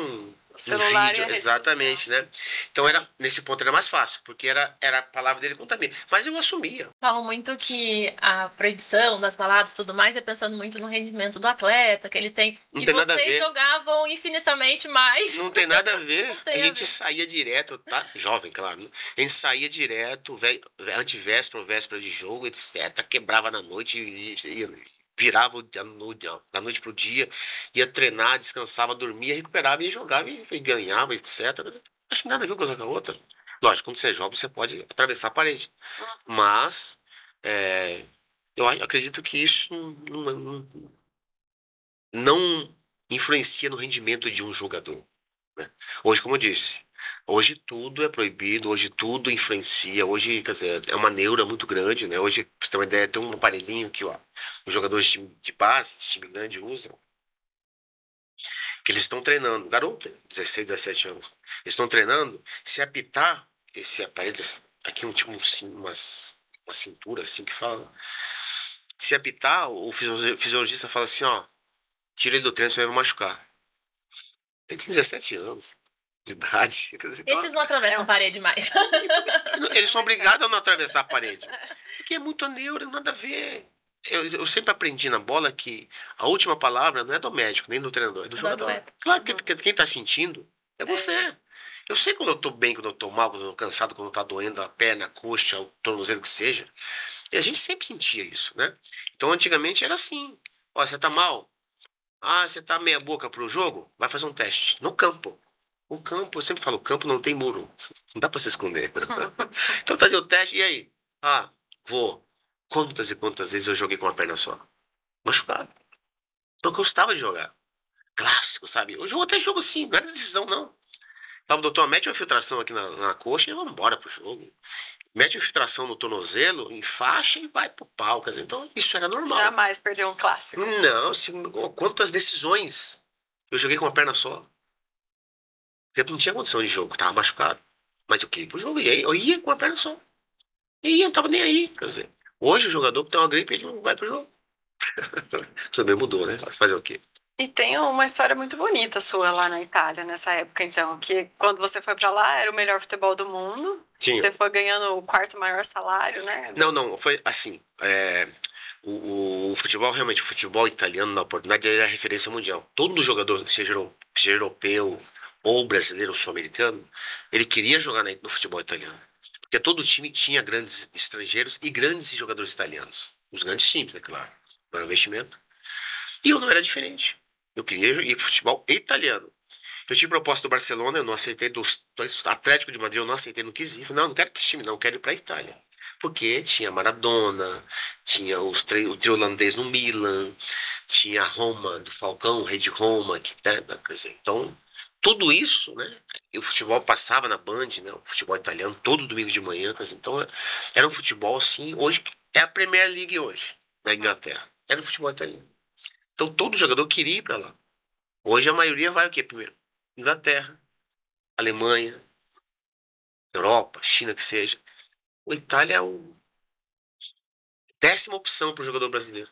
O celular e vídeo, a rede exatamente, né? Então nesse ponto era mais fácil, porque era a palavra dele contra mim. Mas eu assumia. Falam muito que a proibição das baladas e tudo mais é pensando muito no rendimento do atleta, que ele tem. Não E tem nada a vocês ver. jogavam infinitamente mais. Não tem nada a ver. tem A a gente ver. saía direto, tá? Jovem, claro. Né? A gente saía direto, antivéspera, véspera de jogo, etc. Quebrava na noite virava da noite pro dia, ia treinar, descansava, dormia, recuperava e jogava e ganhava, etc. Acho que nada a ver uma coisa com a outra. Lógico, quando você é jovem, você pode atravessar a parede. Mas eu acredito que isso não influencia no rendimento de um jogador. Né? Hoje, como eu disse, hoje tudo é proibido, hoje tudo influencia, hoje, quer dizer, é uma neura muito grande, né? Hoje, pra você ter uma ideia, tem um aparelhinho que ó, os jogadores de base, de time grande usam, que eles estão treinando, garoto, 16, 17 anos, eles estão treinando, se apitar esse aparelho, aqui um tipo uma cintura assim que fala, se apitar, o fisiologista fala assim, ó, tira ele do treino, você vai machucar. Ele tem 17 anos de idade. Quer dizer, então, Esses não atravessam a parede mais. eles são obrigados a não atravessar a parede. Porque é muito neuro, nada a ver. Eu sempre aprendi na bola que a última palavra não é do médico, nem do treinador, é do jogador. Atleta. Claro que quem tá sentindo é você. Eu sei quando eu tô bem, quando eu tô mal, quando eu tô cansado, quando tá doendo a perna, a coxa, o tornozelo, que seja. E a gente sempre sentia isso, né? Então antigamente era assim. Ó, você tá mal? Ah, você tá meia boca pro jogo? Vai fazer um teste. No campo. O campo, eu sempre falo, o campo não tem muro. Não dá pra se esconder. Então fazer o teste, e aí? Ah, vou. Quantas e quantas vezes eu joguei com uma perna só? Machucado. Eu gostava de jogar. Clássico, sabe? Eu jogo até jogo sim, não era decisão, não. Fala, doutor, mete uma infiltração aqui na coxa e vamos embora pro jogo. Mete infiltração no tornozelo, enfaixa e vai pro pau. Quer dizer, então isso era normal. Jamais perdeu um clássico. Não, quantas decisões eu joguei com uma perna só. Porque eu não tinha condição de jogo, tava machucado. Mas eu queria ir pro jogo, e aí eu ia com a perna só. E eu não tava nem aí, quer dizer. Hoje o jogador que tem uma gripe, ele não vai pro jogo. Também mudou, né? Fazer o quê? E tem uma história muito bonita sua lá na Itália, nessa época, então, que quando você foi pra lá, era o melhor futebol do mundo. Tinha. Você foi ganhando o quarto maior salário, né? Não, foi assim. O futebol, realmente, o futebol italiano, na oportunidade, ele era referência mundial. Todo jogador, seja europeu, ou brasileiro, ou sul-americano, ele queria jogar no futebol italiano. Porque todo time tinha grandes estrangeiros e grandes jogadores italianos. Os grandes times, é claro. Não era um investimento. E eu não era diferente. Eu queria ir pro futebol italiano. Eu tive proposta do Barcelona, eu não aceitei. Do Atlético de Madrid, eu não aceitei, não quis ir. Falei, não quero para esse time, não, eu quero ir para a Itália. Porque tinha Maradona, tinha o trio holandês no Milan, tinha Roma, do Falcão, o rei de Roma. Quer dizer, então, tudo isso, né? E o futebol passava na Band, né? O futebol italiano, todo domingo de manhã. Quer dizer, então, era um futebol assim. Hoje é a Premier League hoje, na Inglaterra. Era o futebol italiano. Então, todo jogador queria ir para lá. Hoje a maioria vai o quê primeiro? Inglaterra, Alemanha, Europa, China, que seja. A Itália é a 10ª opção para o jogador brasileiro.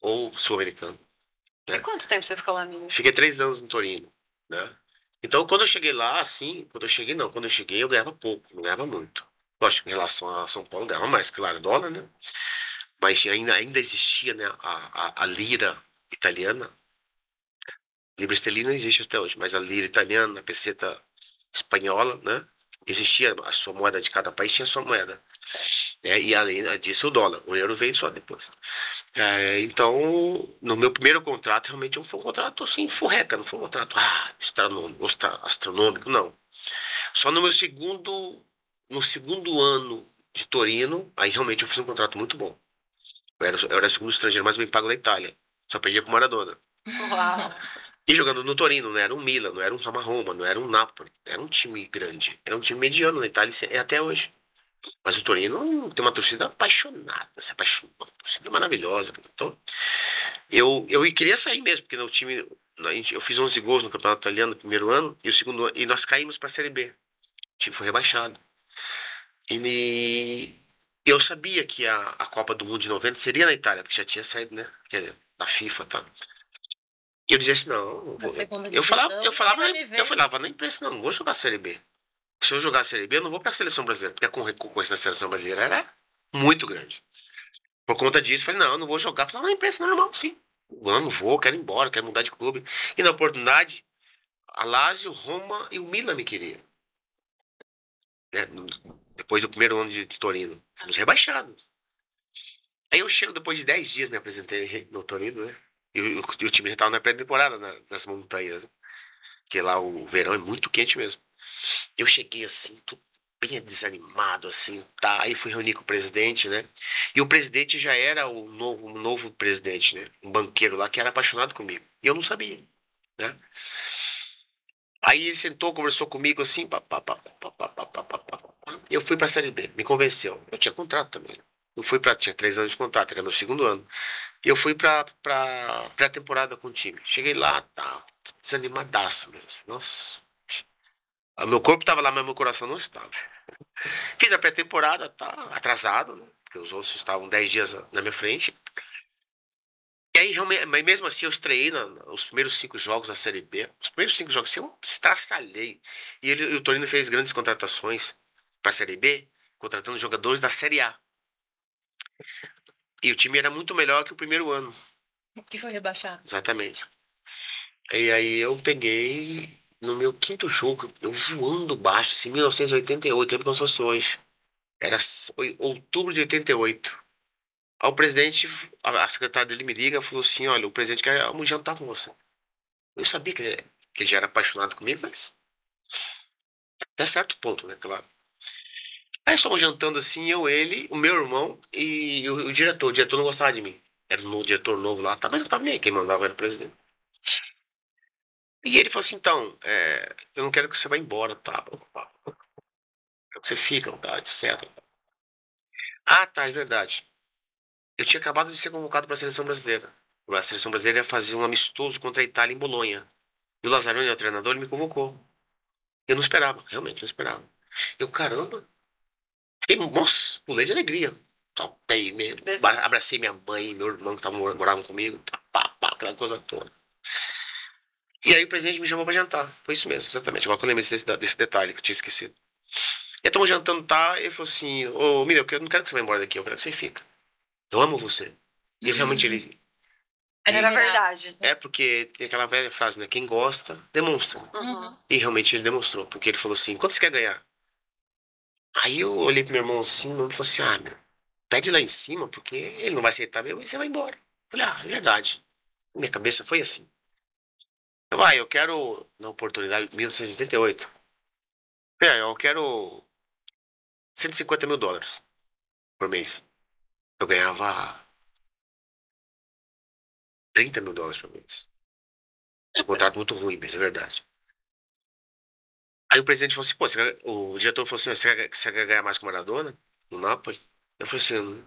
Ou sul-americano. Né? E quanto tempo você ficou lá, amigo? Fiquei 3 anos no Torino. Né? Então, quando eu cheguei lá, assim, quando eu cheguei eu ganhava pouco, não ganhava muito. Lógico, em relação a São Paulo, ganhava mais, claro, dólar, né? Mas ainda existia, né, a lira italiana. Libra esterlina existe até hoje, mas a lira italiana, a peseta espanhola, né? Existia a sua moeda de cada país, tinha a sua moeda. E além disso, o dólar. O euro veio só depois. Então, no meu primeiro contrato, realmente foi um contrato assim, furreca, não foi um contrato astronômico, não. Só no segundo ano de Torino, aí realmente eu fiz um contrato muito bom. Eu era o segundo estrangeiro mais bem pago da Itália. Só perdia pro Maradona. Uau! E jogando no Torino, não era um Milan, não era um Roma, não era um Napoli. Era um time grande. Era um time mediano na Itália, é até hoje. Mas o Torino tem uma torcida apaixonada, se apaixona, uma torcida maravilhosa. Então, eu queria sair mesmo, porque no time, eu fiz 11 gols no Campeonato Italiano no primeiro ano, e o segundo ano, e nós caímos para a Série B. O time foi rebaixado. E Eu sabia que a Copa do Mundo de 90 seria na Itália, porque já tinha saído, né? Da FIFA, tá? E eu dizia assim, não, não Na vou. segunda Eu falava, divisão, eu falava, vai me eu ver. falava na imprensa, não vou jogar a Série B. Se eu jogar a Série B, eu não vou pra seleção brasileira, porque a concorrência da seleção brasileira era muito grande. Por conta disso, eu falei, não, eu não vou jogar. Eu falava na imprensa normal, sim. Eu não vou, quero ir embora, quero mudar de clube. E na oportunidade, a Lazio, Roma e o Milan me queriam. Né? Depois do primeiro ano de Torino. Fomos rebaixados. Aí eu chego, depois de 10 dias, me apresentei no Torino, né? E o time já estava na pré-temporada, nas montanhas, né? Porque lá o verão é muito quente mesmo. Eu cheguei assim, tudo bem desanimado, assim, tá? Aí fui reunir com o presidente, né? E o presidente já era o novo presidente, né? Um banqueiro lá que era apaixonado comigo. E eu não sabia, né? Aí ele sentou, conversou comigo assim, pá, pá, pá, pá, pá, pá, pá, pá, pá, pá. Eu fui pra Série B, me convenceu. Eu tinha contrato também, né? Tinha 3 anos de contrato, era meu segundo ano. E eu fui pra pré-temporada com o time. Cheguei lá, tá, desanimadaço mesmo. Assim, nossa. O meu corpo tava lá, mas meu coração não estava. Fiz a pré-temporada, tá atrasado, né? Porque os outros estavam 10 dias na minha frente. E aí, realmente, mas mesmo assim, eu estreiei os primeiros 5 jogos da Série B. Os primeiros 5 jogos, assim, eu estraçalhei. E o Torino fez grandes contratações pra Série B, contratando jogadores da Série A. E o time era muito melhor que o primeiro ano. Que foi rebaixado. Exatamente. E aí eu peguei, no meu quinto jogo, eu voando baixo, assim, 1988, lembro como se fosse hoje. Era outubro de 88. Aí o presidente, a secretária dele me liga e falou assim: olha, o presidente quer jantar com você. Eu sabia que ele já era apaixonado comigo, mas até certo ponto, né, claro. Aí estamos jantando assim, eu, ele, o meu irmão e o diretor. O diretor não gostava de mim. Era um diretor novo lá, tá, mas eu tava nem aí, quem mandava era o presidente. E ele falou assim: então, eu não quero que você vá embora, tá? Quero que você fica, tá? Etc. Ah, tá, é verdade. Eu tinha acabado de ser convocado para a seleção brasileira. A seleção brasileira ia fazer um amistoso contra a Itália em Bolonha. E o Lazzaroni, o treinador, ele me convocou. Eu não esperava, realmente não esperava. Eu, caramba, fiquei, nossa, pulei de alegria. Topei mesmo. Abracei minha mãe, meu irmão que moravam comigo. Pá, pá, aquela coisa toda. E aí o presidente me chamou pra jantar. Foi isso mesmo, exatamente. Agora que eu lembrei desse detalhe que eu tinha esquecido. E estamos jantando, tá? E ele falou assim: ô, Mira, eu não quero que você vá embora daqui, eu quero que você fique. Eu amo você. E realmente ele. Era verdade. Porque tem aquela velha frase, né? Quem gosta, demonstra. Uhum. E realmente ele demonstrou. Porque ele falou assim: quanto você quer ganhar? Aí eu olhei pro meu irmão assim, meu irmão falou assim: ah, meu, pede lá em cima, porque ele não vai aceitar mesmo, e você vai embora. Eu falei: ah, é verdade. Minha cabeça foi assim. Eu quero, na oportunidade, 1988. Eu quero US$ 150 mil por mês. Eu ganhava US$ 30 mil por mês. Esse contrato muito ruim, mas é verdade. Aí o presidente falou assim: pô, o diretor falou assim: você quer ganhar mais que o Maradona? No Napoli? Eu falei assim: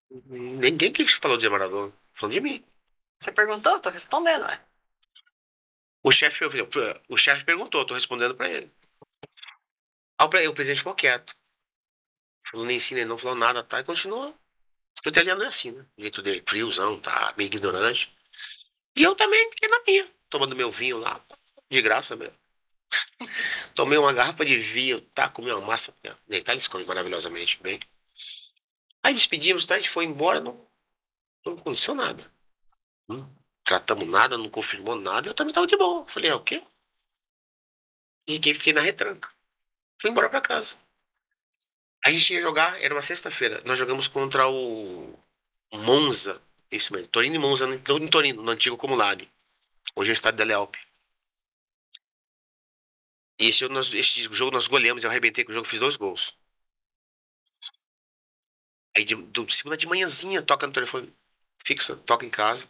ninguém que falou de Maradona. Falando de mim. Você perguntou? Eu tô respondendo, ué. O chefe perguntou, eu tô respondendo pra ele. Aí o presidente ficou quieto. Falou nem sim, nem não, falou nada, tá? E continuou. O italiano é assim, né? O jeito dele, friozão, tá? Meio ignorante. E eu também fiquei na minha, tomando meu vinho lá, de graça mesmo. Tomei uma garrafa de vinho, tá? Comi uma massa. Na Itália eles comem maravilhosamente bem. Aí despedimos, tá? A gente foi embora, não aconteceu nada. Não tratamos nada, não confirmou nada. Eu também tava de boa. Falei: o quê? E fiquei na retranca. Fui embora pra casa. A gente ia jogar, era uma sexta-feira. Nós jogamos contra o Monza. Isso mesmo. Torino e Monza, em Torino, no antigo Comunale. Hoje é o estádio da Lealpe. E esse jogo nós goleamos, eu arrebentei com o jogo, fiz 2 gols. Aí segunda de manhãzinha, toca no telefone fixo, toca em casa.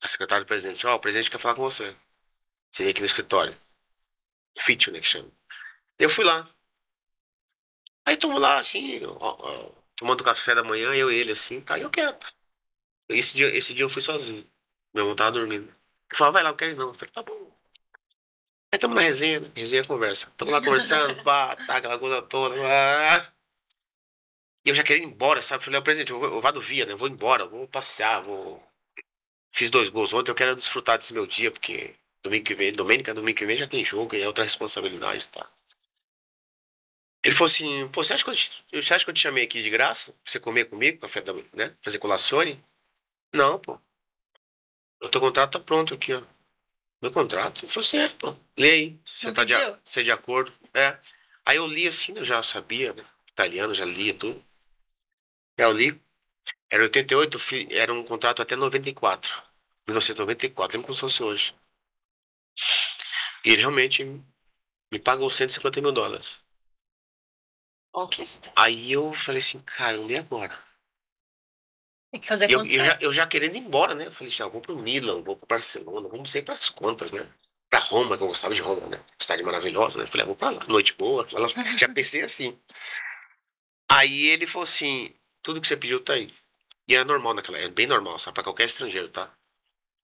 A secretária do presidente: o presidente quer falar com você. Seria aqui no escritório. Fitio, né, que chama. Eu fui lá. Aí tomo lá, assim, tomando café da manhã, eu e ele, assim, tá, eu quieto. Esse dia eu fui sozinho. Meu irmão tava dormindo. Ele falou: vai lá, eu quero ir não. Eu falei: tá bom. Aí tamo na resenha, né? Resenha conversa. Tamo lá conversando, pá, tá, aquela coisa toda. E eu já queria ir embora, sabe? Falei, presidente, eu vou do Via, né? Eu vou embora, vou passear, vou... Fiz 2 gols ontem, eu quero desfrutar desse meu dia, porque domingo que vem já tem jogo e é outra responsabilidade, tá? Ele falou assim, pô, você acha que eu te chamei aqui de graça? Pra você comer comigo, café da manhã, né? Fazer colazione? Não, pô. O teu contrato tá pronto aqui, ó. Meu contrato? Ele falou assim, pô. Lê aí. Não pediu? Você é de acordo? É. Aí eu li assim, eu já sabia, né? Italiano, já lia tudo. Aí eu li. Era 88, era um contrato até 94. 1994, lembro como se fosse hoje. E ele realmente me pagou US$ 150 mil. Conquista. Aí eu falei assim, caramba, e agora? Tem que fazer E acontecer. eu já querendo ir embora, né? Eu falei assim, vou pro Milan, vou pro Barcelona, vamos sair pras contas, né? Pra Roma, que eu gostava de Roma, né? Cidade maravilhosa, né? Eu falei, vou pra lá, noite boa. Já pensei assim. Aí ele falou assim, tudo que você pediu tá aí. E era normal naquela época, bem normal, sabe? Pra qualquer estrangeiro, tá?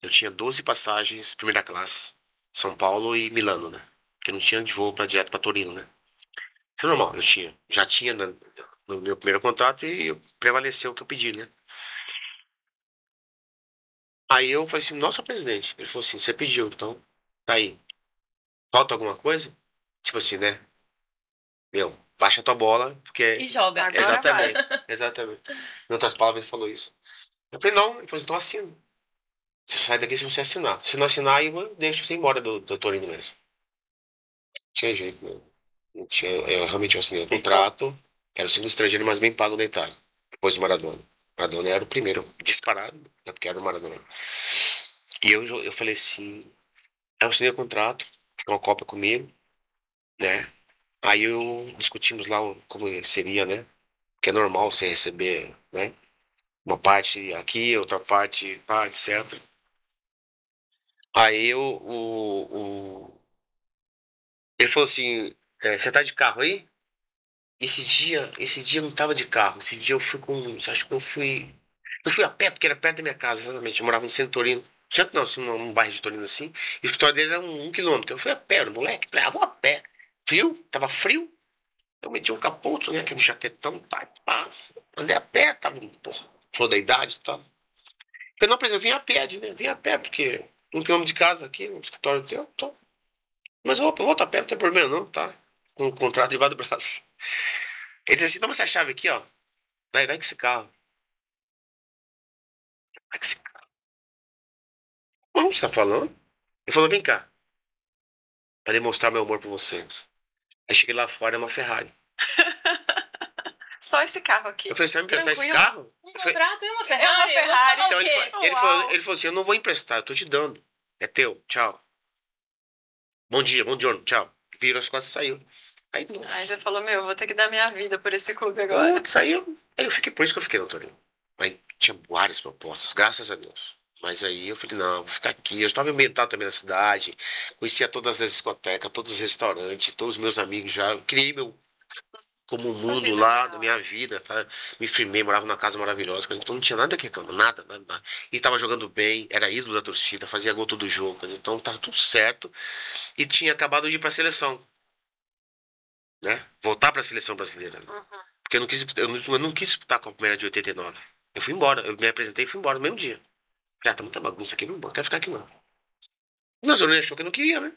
Eu tinha 12 passagens, primeira classe, São Paulo e Milano, né? Porque não tinha de voo direto pra Torino, né? Isso é normal, eu tinha. Já tinha no meu primeiro contrato e prevaleceu o que eu pedi, né? Aí eu falei assim, nossa, presidente. Ele falou assim, você pediu, então tá aí. Falta alguma coisa? Tipo assim, né? Meu, baixa tua bola, E porque... joga. Agora vai. Exatamente, exatamente. Em outras palavras, ele falou isso. Eu falei, não. Ele falou assim, então assina. Você sai daqui se você assinar. Se não assinar, aí eu deixo você embora do Torino mesmo. Não tinha jeito, né? Não tinha, eu realmente assinei o contrato. Era o segundo estrangeiro mais bem pago da Itália. Depois do Maradona. Maradona era o primeiro, disparado, né, porque era o Maradona. E eu falei assim, aí eu assinei o contrato, ficou uma cópia comigo, né? Aí eu discutimos lá como seria, né? Que é normal você receber, né? Uma parte aqui, outra parte, pá, etc. Aí ele falou assim, você tá de carro aí? Esse dia eu não tava de carro. Esse dia eu fui com, acho que eu fui a pé, porque era perto da minha casa, exatamente. Eu morava no centro de Torino. Centro não, assim, num bairro de Torino assim. E o escritório dele era um quilômetro. Eu fui a pé, era moleque. Falei, vou a pé. Frio, tava frio. Eu meti um capoto, né? Aquele jaquetão, tá, pá. Andei a pé, tava, porra, flor da idade e tal. Falei, não, eu vim a pé, né? Vim a pé, porque 1 quilômetro de casa aqui, no escritório teu, tô. Mas eu volto a pé, não tem problema não, tá? Com o contrato debaixo do braço. Ele disse assim, toma essa chave aqui, ó. Vai com esse carro. Vai com esse carro. Como você tá falando? Ele falou, vem cá, pra demonstrar meu amor por você. Aí cheguei lá fora, é uma Ferrari. Só esse carro aqui. Eu falei, você vai me emprestar esse Tranquilo. carro? Um Eu falei, contrato e uma É uma Ferrari. Eu vou Ferrari. falar então o ele, quê? Uau. ele falou assim, eu não vou emprestar, eu tô te dando. É teu, tchau. Bom dia, bom giorno, tchau. Virou as costas e saiu. Aí, Aí nossa. você falou, meu, eu vou ter que dar minha vida por esse clube agora. Putz, aí eu fiquei, por isso que eu fiquei no Torino. Aí tinha várias propostas, graças a Deus. Mas aí eu falei, não, vou ficar aqui. Eu estava ambientado também na cidade, conhecia todas as discotecas, todos os restaurantes, todos os meus amigos já. Eu criei meu como um Sua mundo vida lá da melhor. minha vida, tá? Me firmei, morava numa casa maravilhosa, então não tinha nada que reclamar, nada, nada, nada. E tava jogando bem, era ídolo da torcida, fazia gol todo jogo, então tava tudo certo. E tinha acabado de ir pra seleção, né? Voltar pra seleção brasileira. Né? Uhum. Porque eu não quis disputar com a primeira de 89. Eu fui embora, eu me apresentei e fui embora no mesmo dia. Falei, tá muita bagunça aqui, não quero ficar aqui não. O Nazzarone achou que eu não queria, né?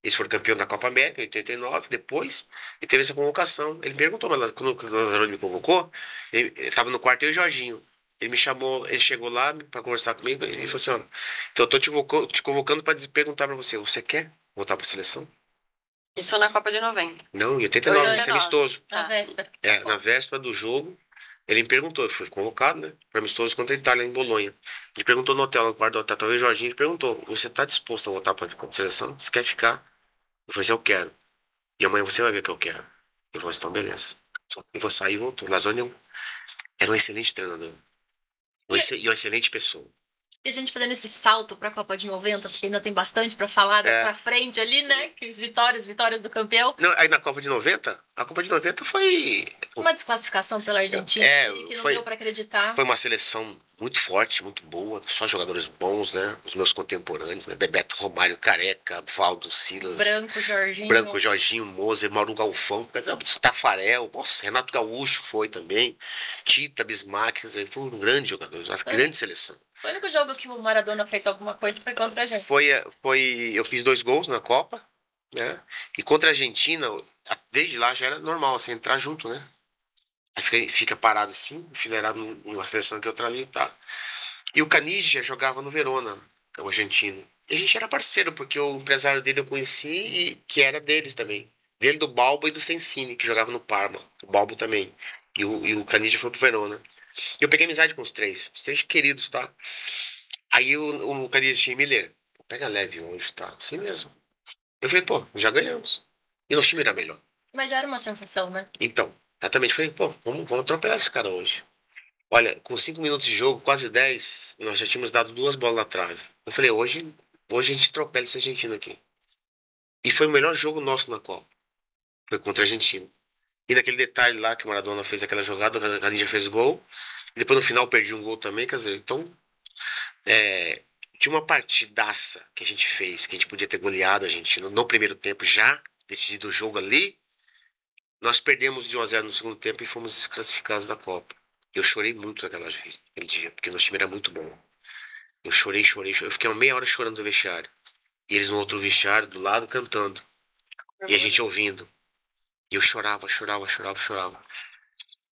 Eles foram campeão da Copa América em 89, depois, e teve essa convocação. Ele me perguntou, mas quando o Nazzarone me convocou, ele estava no quarto eu e o Jorginho. Ele me chamou, ele chegou lá para conversar comigo, e ele falou assim, ó, então eu tô te convocando para perguntar para você, você quer voltar para a seleção? Isso na Copa de 90. Não, em 89, nesse 89. amistoso. Na Tá. véspera. Na véspera do jogo, ele me perguntou, eu fui convocado, né, para amistoso contra a Itália em Bolonha. Ele perguntou no hotel, no quarto do hotel, talvez o Jorginho, ele perguntou, você tá disposto a voltar para a seleção? Você quer ficar? Eu falei assim, eu quero. E amanhã você vai ver o que eu quero. Eu falei, então beleza. E vou sair e voltou. Lazoni era um excelente treinador. E uma excelente pessoa. E a gente fazendo esse salto pra Copa de 90, porque ainda tem bastante pra falar pra frente ali, né? Que as vitórias do campeão. Não, aí na Copa de 90, a Copa de 90 foi... Uma desclassificação pela Argentina que não deu pra acreditar. Foi uma seleção muito forte, muito boa, só jogadores bons, né? Os meus contemporâneos, né? Bebeto, Romário, Careca, Valdo, Silas. Branco, Jorginho, Moser, Mauro Galvão, Tafarel, nossa, Renato Gaúcho foi também, Tita, Bismarck, foi um grande jogador, uma grande seleção. O único jogo que o Maradona fez alguma coisa foi contra a gente. Eu fiz 2 gols na Copa, né? E contra a Argentina, desde lá já era normal, assim, entrar junto, né? Aí fica parado assim, enfileirado numa seleção que outra ali, tá? E o Caniggia jogava no Verona, o argentino. E a gente era parceiro, porque o empresário dele eu conheci e que era deles também. Dele, do Balbo e do Sensini, que jogava no Parma. O Balbo também. E o Caniggia foi pro Verona. E eu peguei amizade com os três queridos, tá? Aí o Caniggia disse, Miller, pega leve hoje, tá? Assim mesmo. Eu falei, pô, já ganhamos. E nosso time era melhor. Mas era uma sensação, né? Então, exatamente. Falei, pô, vamos atropelar esse cara hoje. Olha, com 5 minutos de jogo, quase 10, nós já tínhamos dado 2 bolas na trave. Eu falei, hoje a gente atropela esse argentino aqui. E foi o melhor jogo nosso na Copa. Foi contra a Argentina. E naquele detalhe lá que o Maradona fez aquela jogada, a Caniggia fez gol. E depois no final perdi um gol também, quer dizer, então... tinha uma partidaça que a gente fez, que a gente podia ter goleado a Argentina no primeiro tempo já, decidido o jogo ali. Nós perdemos de 1-0 no segundo tempo e fomos desclassificados da Copa. Eu chorei muito naquele dia, porque nosso time era muito bom. Eu chorei. Eu fiquei uma meia hora chorando no vestiário. E eles no outro vestiário, do lado, cantando. E a gente ouvindo. E eu chorava.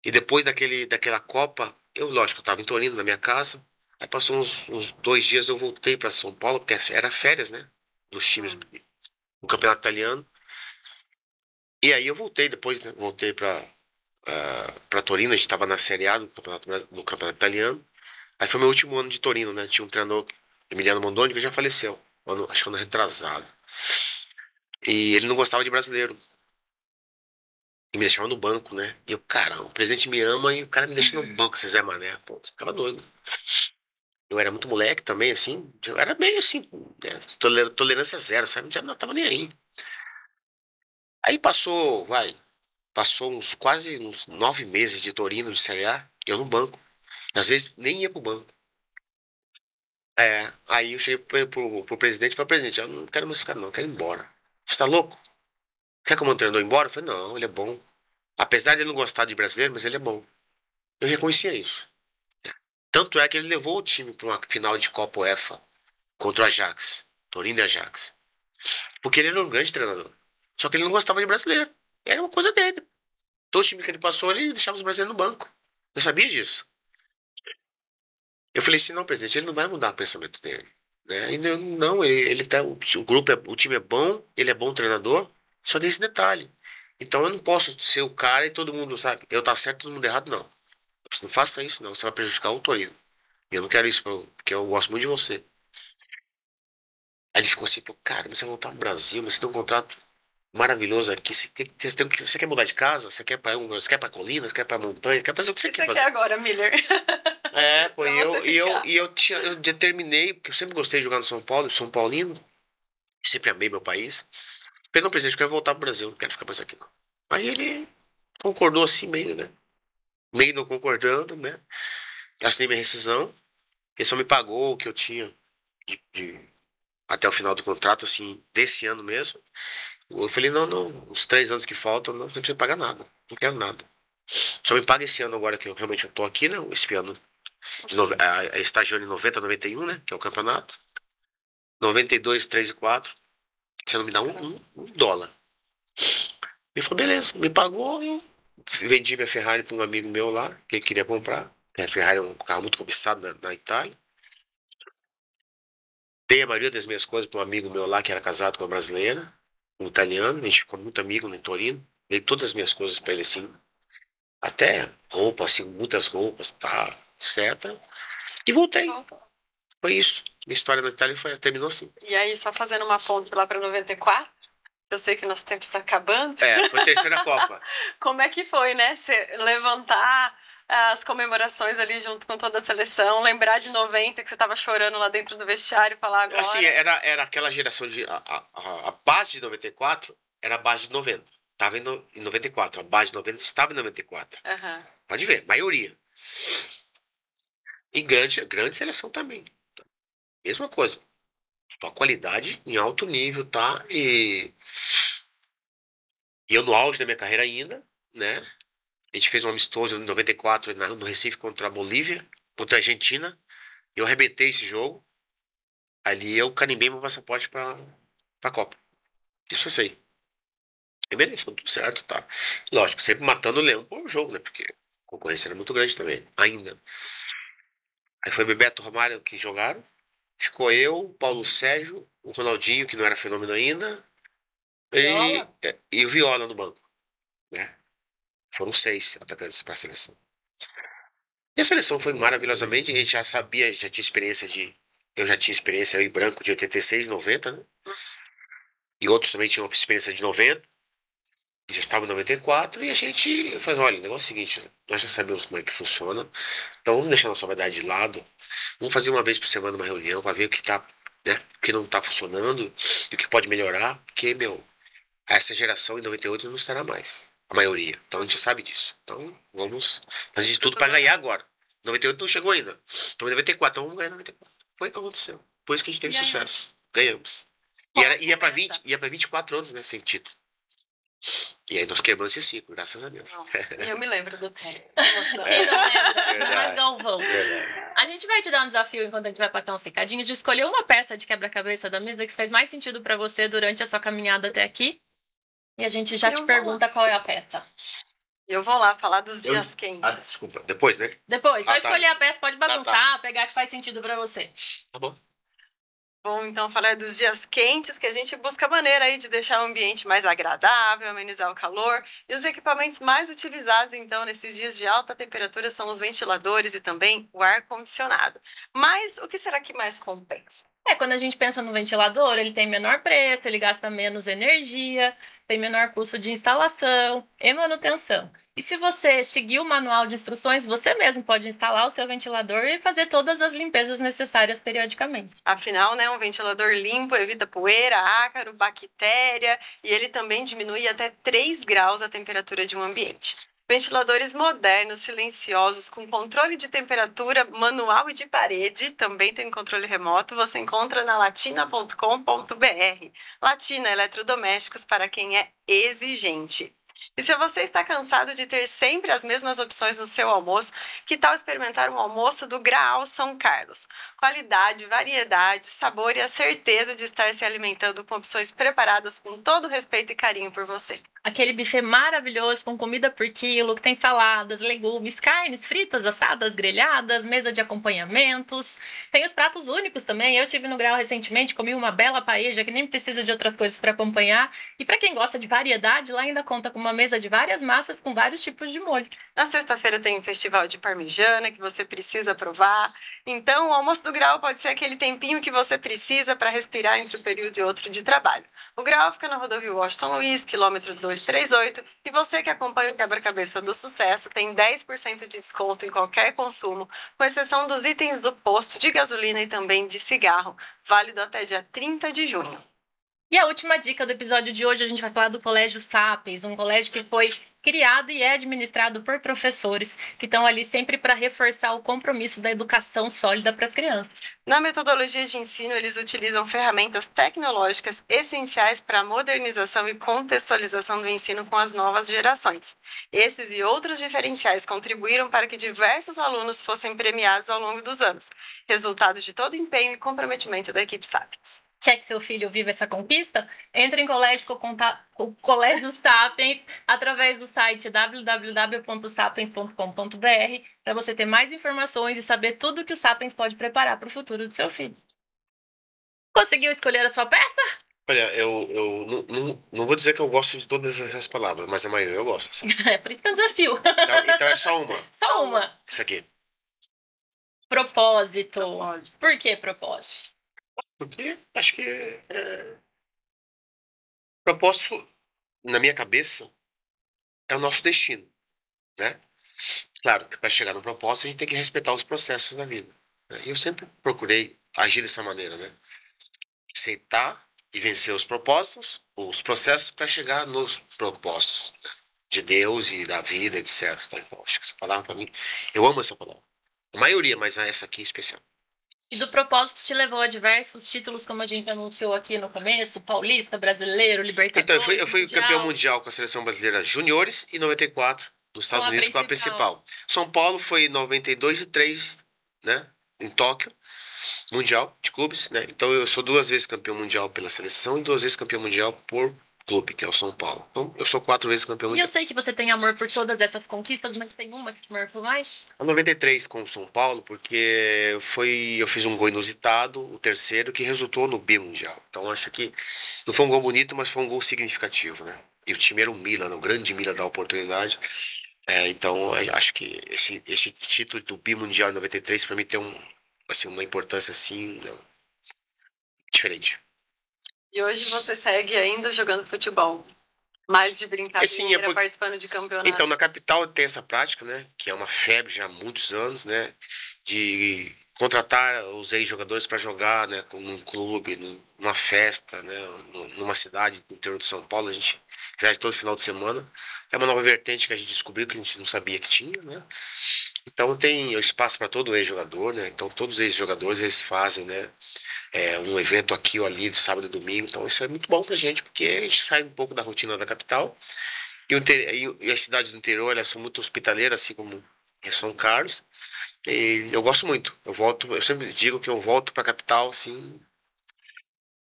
E depois daquela Copa, lógico, eu estava em Torino, na minha casa. Aí passou uns 2 dias, eu voltei para São Paulo, porque era férias, né? Dos times do Campeonato Italiano. E aí eu voltei depois, né? Voltei para Torino, a gente estava na Série A do Campeonato Italiano. Aí foi meu último ano de Torino, né? Tinha um treinador, Emiliano Mondoni, que já faleceu. Acho que ano retrasado. E ele não gostava de brasileiro. E me deixava no banco, né? E eu, caramba, o presidente me ama e o cara me deixa no banco, esse Zé Mané. Pô, você ficava doido. Eu era muito moleque também, assim. Eu era meio assim, né? Tolerância zero, sabe? Não tava nem aí. Aí passou quase uns 9 meses de Torino, de Série A, eu no banco. Às vezes nem ia pro banco. Aí eu cheguei pro presidente e falei, presidente, eu não quero mais ficar não, eu quero ir embora. Você tá louco? Quer que o meu treinador embora? Eu falei, não, ele é bom. Apesar de ele não gostar de brasileiro, mas ele é bom. Eu reconhecia isso. Tanto é que ele levou o time para uma final de Copa UEFA contra o Ajax. Torino e Ajax. Porque ele era um grande treinador. Só que ele não gostava de brasileiro. Era uma coisa dele. Todo time que ele passou, ele deixava os brasileiros no banco. Eu sabia disso. Eu falei assim, não, presidente, ele não vai mudar o pensamento dele. Né? E não, ele tá, o time é bom, ele é bom treinador, só tem esse detalhe. Então eu não posso ser o cara e todo mundo, sabe? Eu tá certo, todo mundo errado, não. Não faça isso, não. Você vai prejudicar o Torino. E eu não quero isso, porque eu gosto muito de você. Aí ele ficou assim, pô, cara, você vai voltar pro Brasil, você tem um contrato maravilhoso aqui. Você quer mudar de casa? Você quer pra colina? Você quer pra montanha? Quer fazer o que você quer fazer? Você quer agora, Miller? Pô, eu determinei, porque eu sempre gostei de jogar no São Paulo, São Paulino. Sempre amei meu país. Falei, não, presidente, eu quero voltar pro Brasil, não quero ficar mais aqui, não. Aí ele concordou assim, meio, né? Meio não concordando, né? Assinei minha rescisão. Ele só me pagou o que eu tinha até o final do contrato, assim, desse ano mesmo. Eu falei, não, os 3 anos que faltam, não precisa pagar nada. Não quero nada. Só me paga esse ano agora que eu realmente tô aqui, né? Esse ano. Estagiando em 90, 91, né? Que é o campeonato. 92, 3 e 4. Você não me dá um dólar. Ele falou, beleza. Me pagou e vendi minha Ferrari para um amigo meu lá, que ele queria comprar. A Ferrari é um carro muito cobiçado na Itália. Dei a maioria das minhas coisas para um amigo meu lá, que era casado com uma brasileira, um italiano. A gente ficou muito amigo no Torino. Dei todas as minhas coisas para ele, assim. Até roupa, assim, muitas roupas, tá, etc. E voltei. Foi isso. Minha história na Itália terminou assim. E aí, só fazendo uma ponte lá para 94, eu sei que o nosso tempo está acabando. Foi a terceira Copa. Como é que foi, né? Você levantar as comemorações ali junto com toda a seleção, lembrar de 90 que você tava chorando lá dentro do vestiário, falar agora. Assim, era aquela geração de. A base de 94 era a base de 90. Estava em 94. A base de 90 estava em 94. Aham. Pode ver, maioria. E grande seleção também. Mesma coisa. A qualidade em alto nível, tá? E eu no auge da minha carreira ainda, né? A gente fez um amistoso em 94 no Recife contra a Bolívia, contra a Argentina. Eu arrebentei esse jogo. Ali eu carimbei meu passaporte pra Copa. Isso eu sei. E beleza, ficou tudo certo, tá? Lógico, sempre matando o leão por jogo, né? Porque a concorrência era muito grande também, ainda. Aí foi Bebeto, Romário que jogaram. Ficou eu, o Paulo Sérgio, o Ronaldinho, que não era fenômeno ainda, e o Viola no banco, né? Foram 6 atacantes para a seleção. E a seleção foi maravilhosamente, a gente já sabia, já tinha experiência eu já tinha experiência, eu e Branco, de 86, 90, né? E outros também tinham experiência de 90, já estava em 94, e a gente falou, olha, o negócio é o seguinte, nós já sabemos como é que funciona, então vamos deixar a nossa vaidade de lado, vamos fazer uma vez por semana uma reunião para ver o que tá, né, o que não está funcionando e o que pode melhorar, porque, essa geração em 98 não estará mais, a maioria. Então a gente já sabe disso. Então vamos fazer de tudo para ganhar agora. 98 não chegou ainda. Então em 94, então vamos ganhar em 94. Foi o que aconteceu. Por isso que a gente teve sucesso. Ganhamos. E ia para 24 anos, né, sem título. E aí nós quebramos esse ciclo, graças a Deus. E eu me lembro do tempo. Quem não lembra? Mas Galvão. Verdade. A gente vai te dar um desafio enquanto a gente vai passar uns recadinhos de escolher uma peça de quebra-cabeça da mesa que fez mais sentido pra você durante a sua caminhada até aqui. E a gente já te pergunta qual é a peça. Eu vou lá falar dos dias quentes. Desculpa. Depois, né? Depois, só tá. escolher a peça, pode bagunçar, Tá. pegar que faz sentido pra você. Tá bom. Bom, então falar dos dias quentes, que a gente busca maneira aí de deixar o ambiente mais agradável, amenizar o calor. E os equipamentos mais utilizados, então, nesses dias de alta temperatura são os ventiladores e também o ar-condicionado. Mas o que será que mais compensa? Quando a gente pensa no ventilador, ele tem menor preço, ele gasta menos energia, tem menor custo de instalação e manutenção. E se você seguir o manual de instruções, você mesmo pode instalar o seu ventilador e fazer todas as limpezas necessárias periodicamente. Afinal, né, um ventilador limpo evita poeira, ácaro, bactéria e ele também diminui até 3 graus a temperatura de um ambiente. Ventiladores modernos, silenciosos, com controle de temperatura manual e de parede, também tem controle remoto, você encontra na latina.com.br. Latina Eletrodomésticos para quem é exigente. E se você está cansado de ter sempre as mesmas opções no seu almoço, que tal experimentar um almoço do Graal São Carlos? Qualidade, variedade, sabor e a certeza de estar se alimentando com opções preparadas com todo respeito e carinho por você. Aquele buffet maravilhoso com comida por quilo, que tem saladas, legumes, carnes fritas, assadas, grelhadas, mesa de acompanhamentos. Tem os pratos únicos também. Eu tive no Graal recentemente, comi uma bela paella que nem precisa de outras coisas para acompanhar. E para quem gosta de variedade, lá ainda conta com uma mesa de várias massas com vários tipos de molho. Na sexta-feira tem um festival de parmegiana que você precisa provar. Então, o almoço do Graal pode ser aquele tempinho que você precisa para respirar entre um período e outro de trabalho. O Graal fica na rodovia Washington Luiz, quilômetro 238, e você que acompanha o Quebra-Cabeça do Sucesso tem 10% de desconto em qualquer consumo, com exceção dos itens do posto de gasolina e também de cigarro, válido até dia 30 de junho. E a última dica do episódio de hoje, a gente vai falar do Colégio Sapiens, um colégio que foi criado e é administrado por professores que estão ali sempre para reforçar o compromisso da educação sólida para as crianças. Na metodologia de ensino, eles utilizam ferramentas tecnológicas essenciais para a modernização e contextualização do ensino com as novas gerações. Esses e outros diferenciais contribuíram para que diversos alunos fossem premiados ao longo dos anos, resultado de todo o empenho e comprometimento da equipe Sapiens. Quer que seu filho viva essa conquista? Entre em colégio com o Colégio Sapiens através do site www.sapiens.com.br para você ter mais informações e saber tudo que o Sapiens pode preparar para o futuro do seu filho. Conseguiu escolher a sua peça? Olha, eu não vou dizer que eu gosto de todas essas palavras, mas a maioria eu gosto. Assim. É por isso que é um desafio. Então é só uma. Só uma. Isso aqui. Propósito. Por que propósito? Porque acho que propósito, na minha cabeça, é o nosso destino, né? Claro que para chegar no propósito a gente tem que respeitar os processos da vida, né? E eu sempre procurei agir dessa maneira, né? Aceitar e vencer os propósitos, os processos para chegar nos propósitos, né? De Deus e da vida, etc. Então, acho que essa palavra para mim, eu amo essa palavra. A maioria, mas essa aqui em especial. E do propósito te levou a diversos títulos, como a gente anunciou aqui no começo, Paulista, Brasileiro, Então, Libertadores, eu fui campeão Mundial, mundial com a seleção brasileira juniores e 94 nos com Estados a Unidos com a principal. principal. São Paulo foi 92 e 3, né? Em Tóquio, mundial de clubes, né? Então eu sou 2 vezes campeão mundial pela seleção e 2 vezes campeão mundial por clube, que é o São Paulo. Então eu sou 4 vezes campeão E eu mundial. sei que você tem amor por todas essas conquistas, mas tem uma que te marcou mais? A 93 com o São Paulo, porque eu fiz um gol inusitado, o terceiro, que resultou no bimundial. Então acho que não foi um gol bonito, mas foi um gol significativo, né? E o time era o Milan, o grande Milan da oportunidade. Então acho que esse título do bimundial em 93 para mim tem assim, uma importância assim, né, diferente. E hoje você segue ainda jogando futebol. Mais de Sim, brincadeira, participando de campeonato. então na capital tem essa prática, né? Que é uma febre já há muitos anos, né? De contratar os ex-jogadores para jogar, né? Num clube, numa festa, né? Numa cidade do interior de São Paulo. A gente viaja todo final de semana. É uma nova vertente que a gente descobriu que a gente não sabia que tinha, né? Então tem espaço para todo ex-jogador, né? Então todos os ex-jogadores eles fazem, né? Um evento aqui ou ali, de sábado e domingo. Então isso é muito bom pra gente, porque a gente sai um pouco da rotina da capital. E as cidades do interior, elas são muito hospitaleiras, assim como em São Carlos. E eu gosto muito. Eu sempre digo que eu volto pra capital, assim,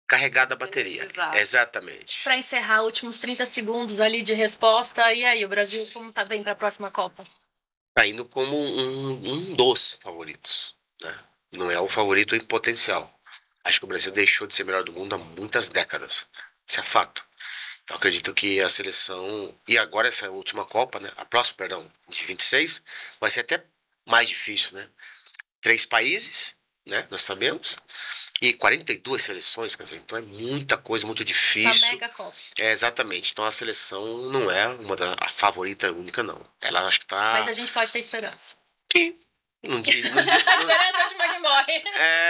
carregado da bateria. Energizado. Exatamente. Para encerrar, últimos 30 segundos ali de resposta. E aí, o Brasil, como tá bem para a próxima Copa? Tá indo como um dos favoritos, né? Não é o favorito em potencial. Acho que o Brasil deixou de ser melhor do mundo há muitas décadas. Isso é fato. Então acredito que a seleção. E agora essa última Copa, né? A próxima, perdão, de 26, vai ser até mais difícil, né? 3 países, né? Nós sabemos. E 42 seleções, quer dizer, então é muita coisa, muito Uma difícil. mega Copa. Exatamente. Então a seleção não é a favorita única, não. Ela acho que tá. Mas a gente pode ter esperança. Sim. Não diz, A esperança é a última que morre.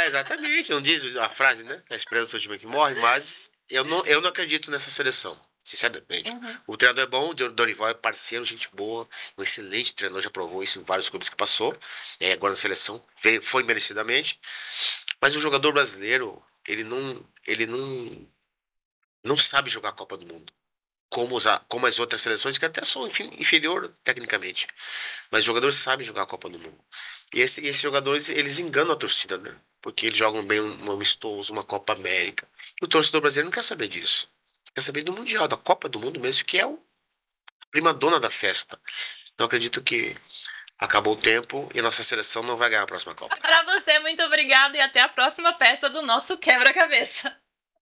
exatamente, não diz a frase, né? A esperança é o time que morre, mas eu não acredito nessa seleção, sinceramente. O treinador é bom, o Dorival é parceiro, gente boa, um excelente treinador, já provou isso em vários clubes que passou. Agora na seleção, foi merecidamente. Mas o jogador brasileiro, ele não sabe jogar a Copa do Mundo. Como as outras seleções, que até são inferior tecnicamente. Mas os jogadores sabem jogar a Copa do Mundo. E esses jogadores, eles enganam a torcida, né? Porque eles jogam bem um amistoso, uma Copa América. E o torcedor brasileiro não quer saber disso. Quer saber do Mundial, da Copa do Mundo mesmo, que é a prima-dona da festa. Então acredito que acabou o tempo e a nossa seleção não vai ganhar a próxima Copa. Para você, muito obrigada e até a próxima peça do nosso quebra-cabeça.